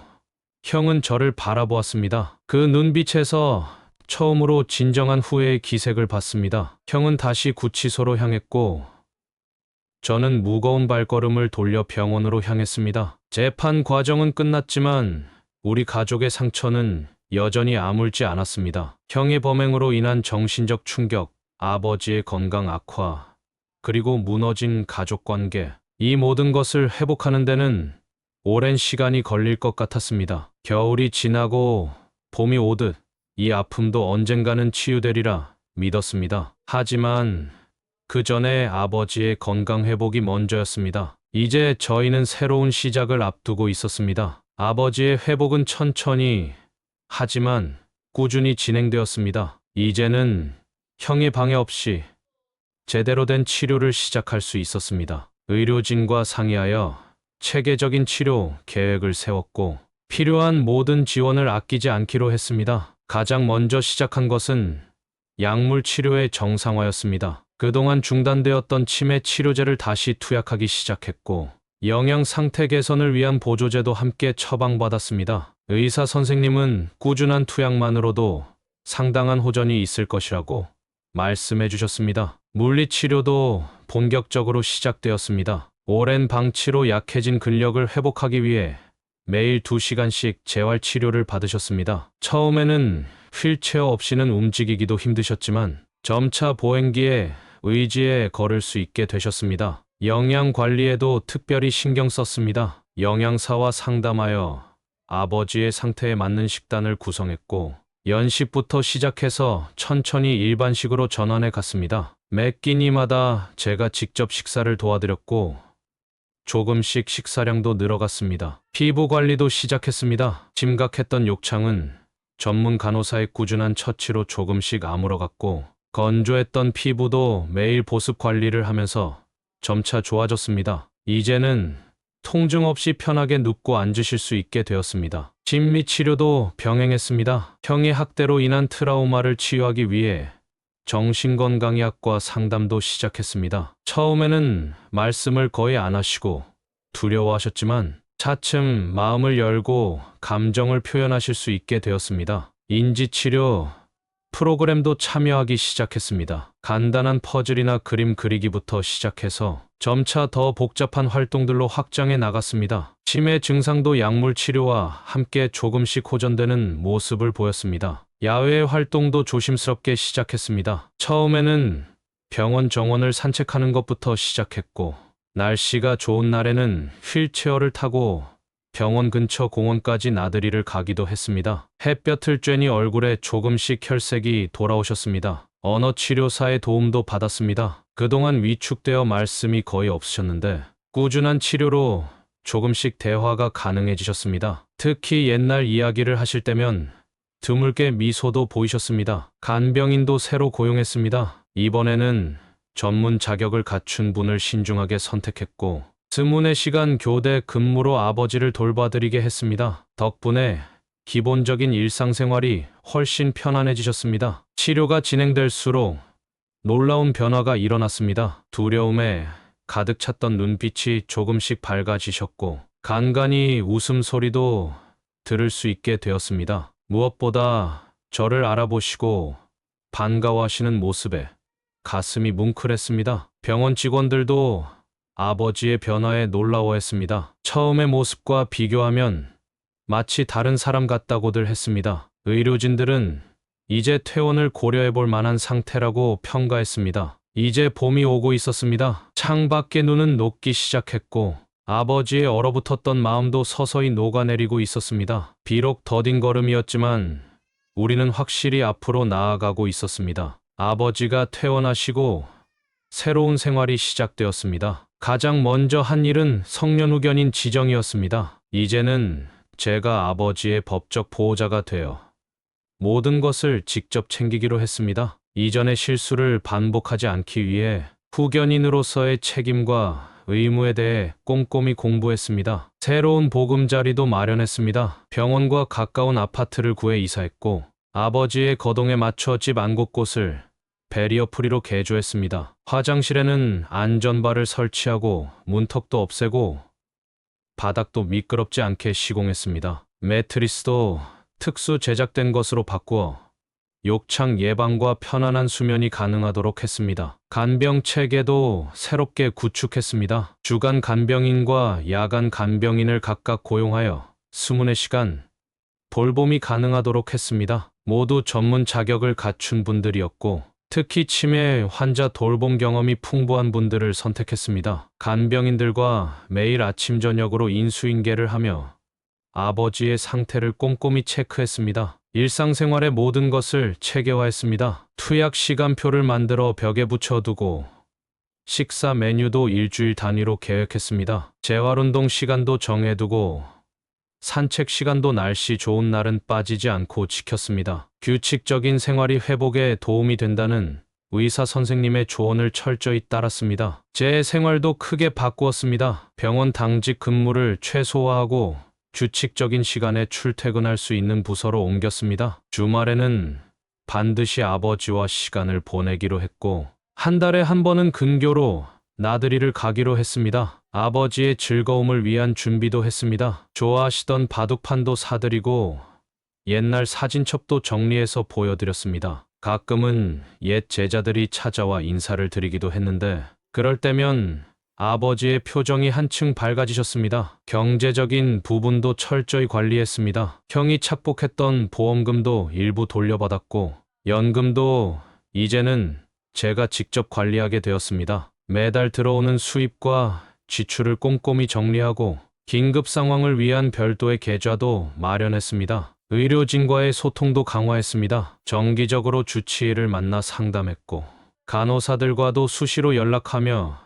형은 저를 바라보았습니다. 그 눈빛에서 처음으로 진정한 후회의 기색을 봤습니다. 형은 다시 구치소로 향했고 저는 무거운 발걸음을 돌려 병원으로 향했습니다. 재판 과정은 끝났지만 우리 가족의 상처는 여전히 아물지 않았습니다. 형의 범행으로 인한 정신적 충격, 아버지의 건강 악화, 그리고 무너진 가족관계, 이 모든 것을 회복하는 데는 오랜 시간이 걸릴 것 같았습니다. 겨울이 지나고 봄이 오듯 이 아픔도 언젠가는 치유되리라 믿었습니다. 하지만 그 전에 아버지의 건강 회복이 먼저였습니다. 이제 저희는 새로운 시작을 앞두고 있었습니다. 아버지의 회복은 천천히 하지만 꾸준히 진행되었습니다. 이제는 형의 방해 없이 제대로 된 치료를 시작할 수 있었습니다. 의료진과 상의하여 체계적인 치료 계획을 세웠고 필요한 모든 지원을 아끼지 않기로 했습니다. 가장 먼저 시작한 것은 약물 치료의 정상화였습니다. 그동안 중단되었던 치매 치료제를 다시 투약하기 시작했고 영양 상태 개선을 위한 보조제도 함께 처방받았습니다. 의사 선생님은 꾸준한 투약만으로도 상당한 호전이 있을 것이라고 말씀해 주셨습니다. 물리치료도 본격적으로 시작되었습니다. 오랜 방치로 약해진 근력을 회복하기 위해 매일 2시간씩 재활치료를 받으셨습니다. 처음에는 휠체어 없이는 움직이기도 힘드셨지만 점차 보행기에 의지에 걸을 수 있게 되셨습니다. 영양 관리에도 특별히 신경 썼습니다. 영양사와 상담하여 아버지의 상태에 맞는 식단을 구성했고 연식부터 시작해서 천천히 일반식으로 전환해 갔습니다. 매 끼니마다 제가 직접 식사를 도와드렸고 조금씩 식사량도 늘어갔습니다. 피부 관리도 시작했습니다. 심각했던 욕창은 전문 간호사의 꾸준한 처치로 조금씩 아물어갔고 건조했던 피부도 매일 보습 관리를 하면서 점차 좋아졌습니다. 이제는 통증 없이 편하게 눕고 앉으실 수 있게 되었습니다. 심리 치료도 병행했습니다. 형의 학대로 인한 트라우마를 치유하기 위해 정신건강의학과 상담도 시작했습니다. 처음에는 말씀을 거의 안 하시고 두려워하셨지만 차츰 마음을 열고 감정을 표현하실 수 있게 되었습니다. 인지치료 프로그램도 참여하기 시작했습니다. 간단한 퍼즐이나 그림 그리기부터 시작해서 점차 더 복잡한 활동들로 확장해 나갔습니다. 치매 증상도 약물 치료와 함께 조금씩 호전되는 모습을 보였습니다. 야외 활동도 조심스럽게 시작했습니다. 처음에는 병원 정원을 산책하는 것부터 시작했고 날씨가 좋은 날에는 휠체어를 타고 병원 근처 공원까지 나들이를 가기도 했습니다. 햇볕을 쬐니 얼굴에 조금씩 혈색이 돌아오셨습니다. 언어치료사의 도움도 받았습니다. 그동안 위축되어 말씀이 거의 없으셨는데 꾸준한 치료로 조금씩 대화가 가능해지셨습니다. 특히 옛날 이야기를 하실 때면 드물게 미소도 보이셨습니다. 간병인도 새로 고용했습니다. 이번에는 전문 자격을 갖춘 분을 신중하게 선택했고 스문의 시간 교대 근무로 아버지를 돌봐드리게 했습니다. 덕분에 기본적인 일상생활이 훨씬 편안해지셨습니다. 치료가 진행될수록 놀라운 변화가 일어났습니다. 두려움에 가득 찼던 눈빛이 조금씩 밝아지셨고 간간히 웃음소리도 들을 수 있게 되었습니다. 무엇보다 저를 알아보시고 반가워하시는 모습에 가슴이 뭉클했습니다. 병원 직원들도 아버지의 변화에 놀라워했습니다. 처음의 모습과 비교하면 마치 다른 사람 같다고들 했습니다. 의료진들은 이제 퇴원을 고려해볼 만한 상태라고 평가했습니다. 이제 봄이 오고 있었습니다. 창밖의 눈은 녹기 시작했고 아버지의 얼어붙었던 마음도 서서히 녹아내리고 있었습니다. 비록 더딘 걸음이었지만 우리는 확실히 앞으로 나아가고 있었습니다. 아버지가 퇴원하시고 새로운 생활이 시작되었습니다. 가장 먼저 한 일은 성년후견인 지정이었습니다. 이제는 제가 아버지의 법적 보호자가 되어 모든 것을 직접 챙기기로 했습니다. 이전의 실수를 반복하지 않기 위해 후견인으로서의 책임과 의무에 대해 꼼꼼히 공부했습니다. 새로운 보금자리도 마련했습니다. 병원과 가까운 아파트를 구해 이사했고 아버지의 거동에 맞춰 집 안 곳곳을 베리어 프리로 개조했습니다. 화장실에는 안전바를 설치하고 문턱도 없애고 바닥도 미끄럽지 않게 시공했습니다. 매트리스도 특수 제작된 것으로 바꾸어 욕창 예방과 편안한 수면이 가능하도록 했습니다. 간병 체계도 새롭게 구축했습니다. 주간 간병인과 야간 간병인을 각각 고용하여 스문의 시간 돌봄이 가능하도록 했습니다. 모두 전문 자격을 갖춘 분들이었고 특히 치매 환자 돌봄 경험이 풍부한 분들을 선택했습니다. 간병인들과 매일 아침 저녁으로 인수인계를 하며 아버지의 상태를 꼼꼼히 체크했습니다. 일상생활의 모든 것을 체계화했습니다. 투약 시간표를 만들어 벽에 붙여두고 식사 메뉴도 일주일 단위로 계획했습니다. 재활운동 시간도 정해두고 산책 시간도 날씨 좋은 날은 빠지지 않고 지켰습니다. 규칙적인 생활이 회복에 도움이 된다는 의사 선생님의 조언을 철저히 따랐습니다. 제 생활도 크게 바꾸었습니다. 병원 당직 근무를 최소화하고 규칙적인 시간에 출퇴근할 수 있는 부서로 옮겼습니다. 주말에는 반드시 아버지와 시간을 보내기로 했고, 한 달에 한 번은 근교로 나들이를 가기로 했습니다. 아버지의 즐거움을 위한 준비도 했습니다. 좋아하시던 바둑판도 사드리고 옛날 사진첩도 정리해서 보여드렸습니다. 가끔은 옛 제자들이 찾아와 인사를 드리기도 했는데 그럴 때면 아버지의 표정이 한층 밝아지셨습니다. 경제적인 부분도 철저히 관리했습니다. 형이 착복했던 보험금도 일부 돌려받았고 연금도 이제는 제가 직접 관리하게 되었습니다. 매달 들어오는 수입과 지출을 꼼꼼히 정리하고 긴급 상황을 위한 별도의 계좌도 마련했습니다. 의료진과의 소통도 강화했습니다. 정기적으로 주치의를 만나 상담했고 간호사들과도 수시로 연락하며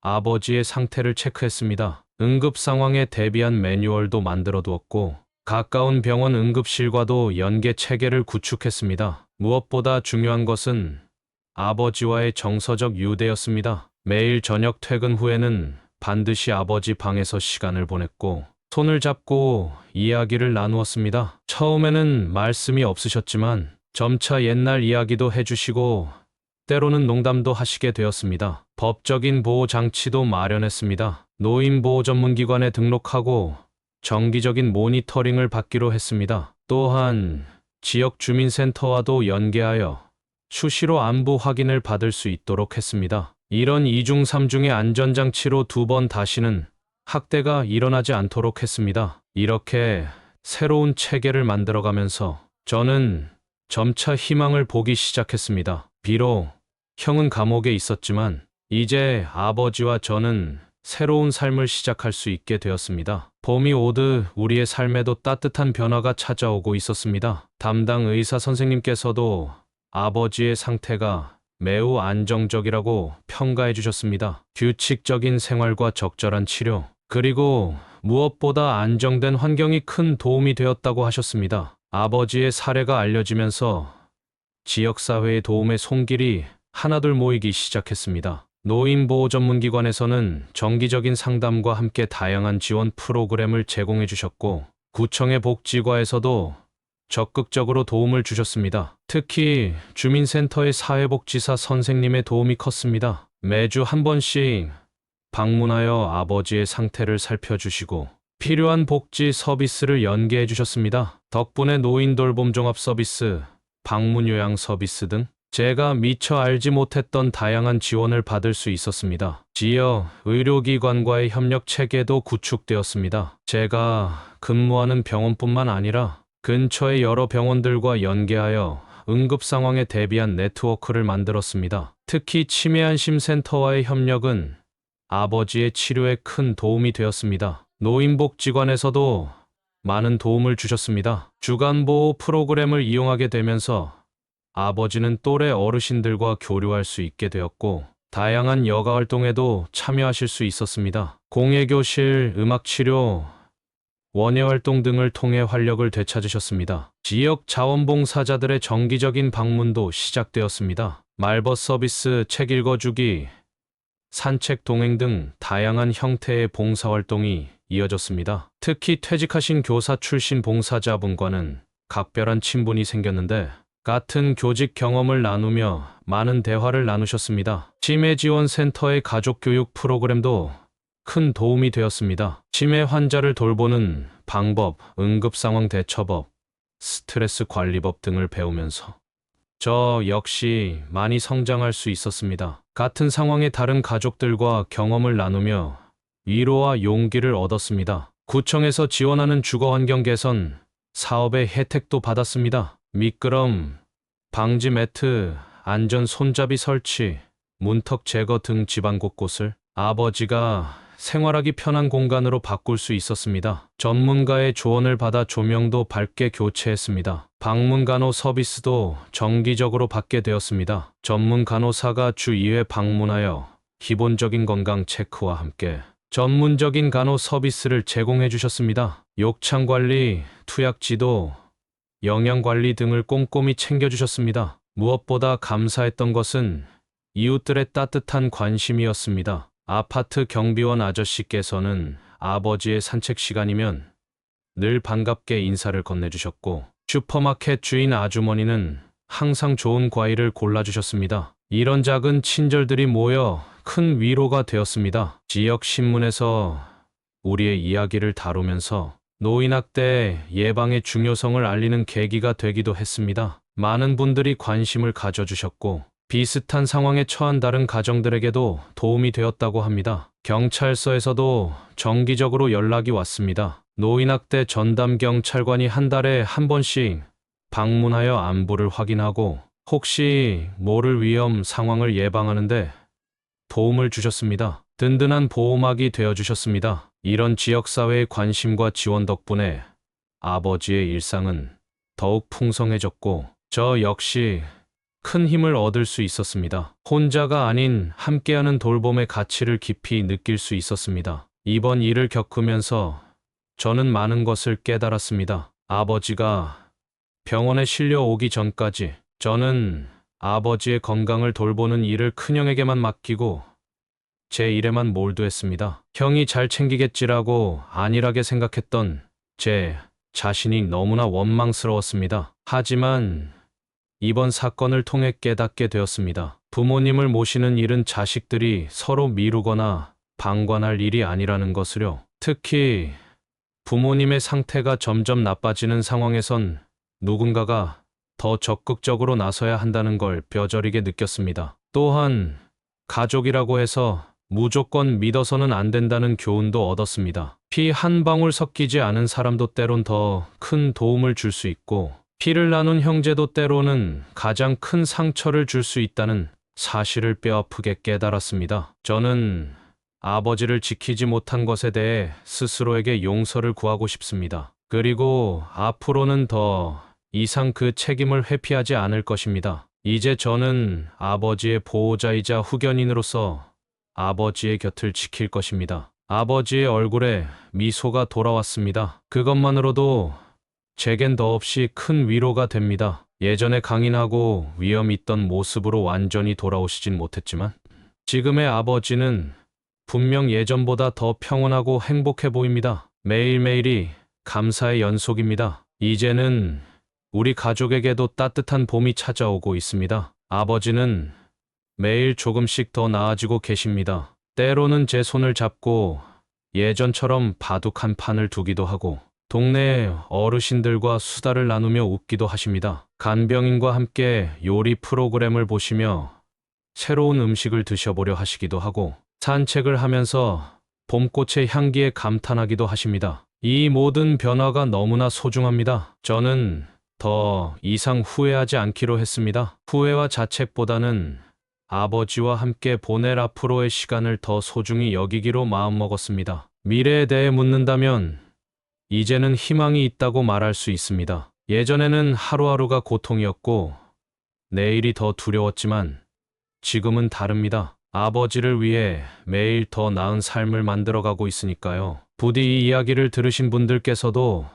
아버지의 상태를 체크했습니다. 응급 상황에 대비한 매뉴얼도 만들어 두었고 가까운 병원 응급실과도 연계 체계를 구축했습니다. 무엇보다 중요한 것은 아버지와의 정서적 유대였습니다. 매일 저녁 퇴근 후에는 반드시 아버지 방에서 시간을 보냈고 손을 잡고 이야기를 나누었습니다. 처음에는 말씀이 없으셨지만 점차 옛날 이야기도 해주시고 때로는 농담도 하시게 되었습니다. 법적인 보호 장치도 마련했습니다. 노인보호 전문기관에 등록하고 정기적인 모니터링을 받기로 했습니다. 또한 지역 주민센터와도 연계하여 수시로 안부 확인을 받을 수 있도록 했습니다. 이런 2중 3중의 안전장치로 2번 다시는 학대가 일어나지 않도록 했습니다. 이렇게 새로운 체계를 만들어가면서 저는 점차 희망을 보기 시작했습니다. 비록 형은 감옥에 있었지만 이제 아버지와 저는 새로운 삶을 시작할 수 있게 되었습니다. 봄이 오듯 우리의 삶에도 따뜻한 변화가 찾아오고 있었습니다. 담당 의사 선생님께서도 아버지의 상태가 매우 안정적이라고 평가해 주셨습니다. 규칙적인 생활과 적절한 치료, 그리고 무엇보다 안정된 환경이 큰 도움이 되었다고 하셨습니다. 아버지의 사례가 알려지면서 지역사회의 도움의 손길이 하나둘 모이기 시작했습니다. 노인보호 전문기관에서는 정기적인 상담과 함께 다양한 지원 프로그램을 제공해 주셨고 구청의 복지과에서도 적극적으로 도움을 주셨습니다. 특히 주민센터의 사회복지사 선생님의 도움이 컸습니다. 매주 한 번씩 방문하여 아버지의 상태를 살펴주시고 필요한 복지 서비스를 연계해 주셨습니다. 덕분에 노인 돌봄 종합 서비스, 방문 요양 서비스 등 제가 미처 알지 못했던 다양한 지원을 받을 수 있었습니다. 지역 의료기관과의 협력 체계도 구축되었습니다. 제가 근무하는 병원뿐만 아니라 근처의 여러 병원들과 연계하여 응급 상황에 대비한 네트워크를 만들었습니다. 특히 치매안심센터와의 협력은 아버지의 치료에 큰 도움이 되었습니다. 노인복지관에서도 많은 도움을 주셨습니다. 주간보호 프로그램을 이용하게 되면서 아버지는 또래 어르신들과 교류할 수 있게 되었고 다양한 여가 활동에도 참여하실 수 있었습니다. 공예교실, 음악치료, 원예활동 등을 통해 활력을 되찾으셨습니다. 지역 자원봉사자들의 정기적인 방문도 시작되었습니다. 말벗 서비스, 책 읽어주기, 산책 동행 등 다양한 형태의 봉사활동이 이어졌습니다. 특히 퇴직하신 교사 출신 봉사자분과는 각별한 친분이 생겼는데 같은 교직 경험을 나누며 많은 대화를 나누셨습니다. 치매지원센터의 가족교육 프로그램도 큰 도움이 되었습니다. 치매 환자를 돌보는 방법, 응급상황 대처법, 스트레스 관리법 등을 배우면서 저 역시 많이 성장할 수 있었습니다. 같은 상황의 다른 가족들과 경험을 나누며 위로와 용기를 얻었습니다. 구청에서 지원하는 주거환경 개선 사업의 혜택도 받았습니다. 미끄럼 방지 매트, 안전 손잡이 설치, 문턱 제거 등 집안 곳곳을 아버지가 생활하기 편한 공간으로 바꿀 수 있었습니다. 전문가의 조언을 받아 조명도 밝게 교체했습니다. 방문 간호 서비스도 정기적으로 받게 되었습니다. 전문 간호사가 주 2회 방문하여 기본적인 건강 체크와 함께 전문적인 간호 서비스를 제공해 주셨습니다. 욕창 관리, 투약 지도, 영양 관리 등을 꼼꼼히 챙겨 주셨습니다. 무엇보다 감사했던 것은 이웃들의 따뜻한 관심이었습니다. 아파트 경비원 아저씨께서는 아버지의 산책 시간이면 늘 반갑게 인사를 건네주셨고, 슈퍼마켓 주인 아주머니는 항상 좋은 과일을 골라주셨습니다. 이런 작은 친절들이 모여 큰 위로가 되었습니다. 지역 신문에서 우리의 이야기를 다루면서 노인학대 예방의 중요성을 알리는 계기가 되기도 했습니다. 많은 분들이 관심을 가져주셨고, 비슷한 상황에 처한 다른 가정들에게도 도움이 되었다고 합니다. 경찰서에서도 정기적으로 연락이 왔습니다. 노인학대 전담 경찰관이 한 달에 한 번씩 방문하여 안부를 확인하고 혹시 모를 위험 상황을 예방하는데 도움을 주셨습니다. 든든한 보호막이 되어주셨습니다. 이런 지역사회의 관심과 지원 덕분에 아버지의 일상은 더욱 풍성해졌고 저 역시 큰 힘을 얻을 수 있었습니다. 혼자가 아닌 함께하는 돌봄의 가치를 깊이 느낄 수 있었습니다. 이번 일을 겪으면서 저는 많은 것을 깨달았습니다. 아버지가 병원에 실려오기 전까지 저는 아버지의 건강을 돌보는 일을 큰형에게만 맡기고 제 일에만 몰두했습니다. 형이 잘 챙기겠지라고 안일하게 생각했던 제 자신이 너무나 원망스러웠습니다. 하지만 이번 사건을 통해 깨닫게 되었습니다. 부모님을 모시는 일은 자식들이 서로 미루거나 방관할 일이 아니라는 것을요. 특히 부모님의 상태가 점점 나빠지는 상황에선 누군가가 더 적극적으로 나서야 한다는 걸 뼈저리게 느꼈습니다. 또한 가족이라고 해서 무조건 믿어서는 안 된다는 교훈도 얻었습니다. 피 한 방울 섞이지 않은 사람도 때론 더 큰 도움을 줄 수 있고 피를 나눈 형제도 때로는 가장 큰 상처를 줄 수 있다는 사실을 뼈아프게 깨달았습니다. 저는 아버지를 지키지 못한 것에 대해 스스로에게 용서를 구하고 싶습니다. 그리고 앞으로는 더 이상 그 책임을 회피하지 않을 것입니다. 이제 저는 아버지의 보호자이자 후견인으로서 아버지의 곁을 지킬 것입니다. 아버지의 얼굴에 미소가 돌아왔습니다. 그것만으로도 제겐 더없이 큰 위로가 됩니다. 예전에 강인하고 위험 있던 모습으로 완전히 돌아오시진 못했지만 지금의 아버지는 분명 예전보다 더 평온하고 행복해 보입니다. 매일매일이 감사의 연속입니다. 이제는 우리 가족에게도 따뜻한 봄이 찾아오고 있습니다. 아버지는 매일 조금씩 더 나아지고 계십니다. 때로는 제 손을 잡고 예전처럼 바둑 한 판을 두기도 하고 동네 어르신들과 수다를 나누며 웃기도 하십니다. 간병인과 함께 요리 프로그램을 보시며 새로운 음식을 드셔보려 하시기도 하고 산책을 하면서 봄꽃의 향기에 감탄하기도 하십니다. 이 모든 변화가 너무나 소중합니다. 저는 더 이상 후회하지 않기로 했습니다. 후회와 자책보다는 아버지와 함께 보낼 앞으로의 시간을 더 소중히 여기기로 마음먹었습니다. 미래에 대해 묻는다면 이제는 희망이 있다고 말할 수 있습니다. 예전에는 하루하루가 고통이었고 내일이 더 두려웠지만 지금은 다릅니다. 아버지를 위해 매일 더 나은 삶을 만들어가고 있으니까요. 부디 이 이야기를 들으신 분들께서도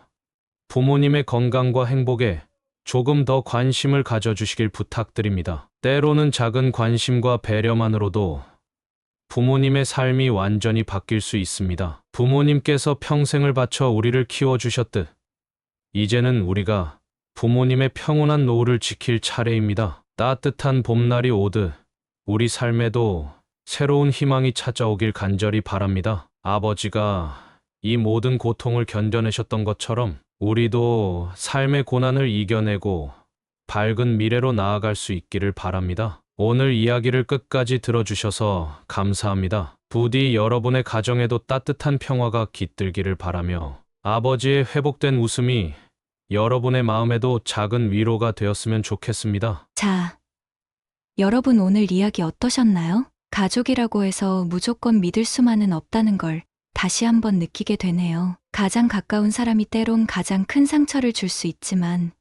부모님의 건강과 행복에 조금 더 관심을 가져주시길 부탁드립니다. 때로는 작은 관심과 배려만으로도 부모님의 삶이 완전히 바뀔 수 있습니다. 부모님께서 평생을 바쳐 우리를 키워주셨듯 이제는 우리가 부모님의 평온한 노후를 지킬 차례입니다. 따뜻한 봄날이 오듯 우리 삶에도 새로운 희망이 찾아오길 간절히 바랍니다. 아버지가 이 모든 고통을 견뎌내셨던 것처럼 우리도 삶의 고난을 이겨내고 밝은 미래로 나아갈 수 있기를 바랍니다. 오늘 이야기를 끝까지 들어주셔서 감사합니다. 부디 여러분의 가정에도 따뜻한 평화가 깃들기를 바라며 아버지의 회복된 웃음이 여러분의 마음에도 작은 위로가 되었으면 좋겠습니다. 자, 여러분 오늘 이야기 어떠셨나요? 가족이라고 해서 무조건 믿을 수만은 없다는 걸 다시 한번 느끼게 되네요. 가장 가까운 사람이 때론 가장 큰 상처를 줄 수 있지만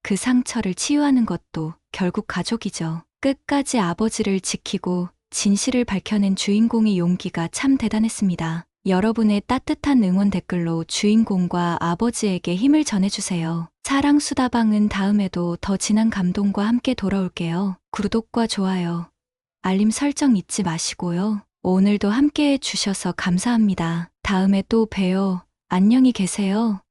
그 상처를 치유하는 것도 결국 가족이죠. 끝까지 아버지를 지키고 진실을 밝혀낸 주인공의 용기가 참 대단했습니다. 여러분의 따뜻한 응원 댓글로 주인공과 아버지에게 힘을 전해주세요. 사랑수다방은 다음에도 더 진한 감동과 함께 돌아올게요. 구독과 좋아요, 알림 설정 잊지 마시고요. 오늘도 함께 해주셔서 감사합니다. 다음에 또 봬요. 안녕히 계세요.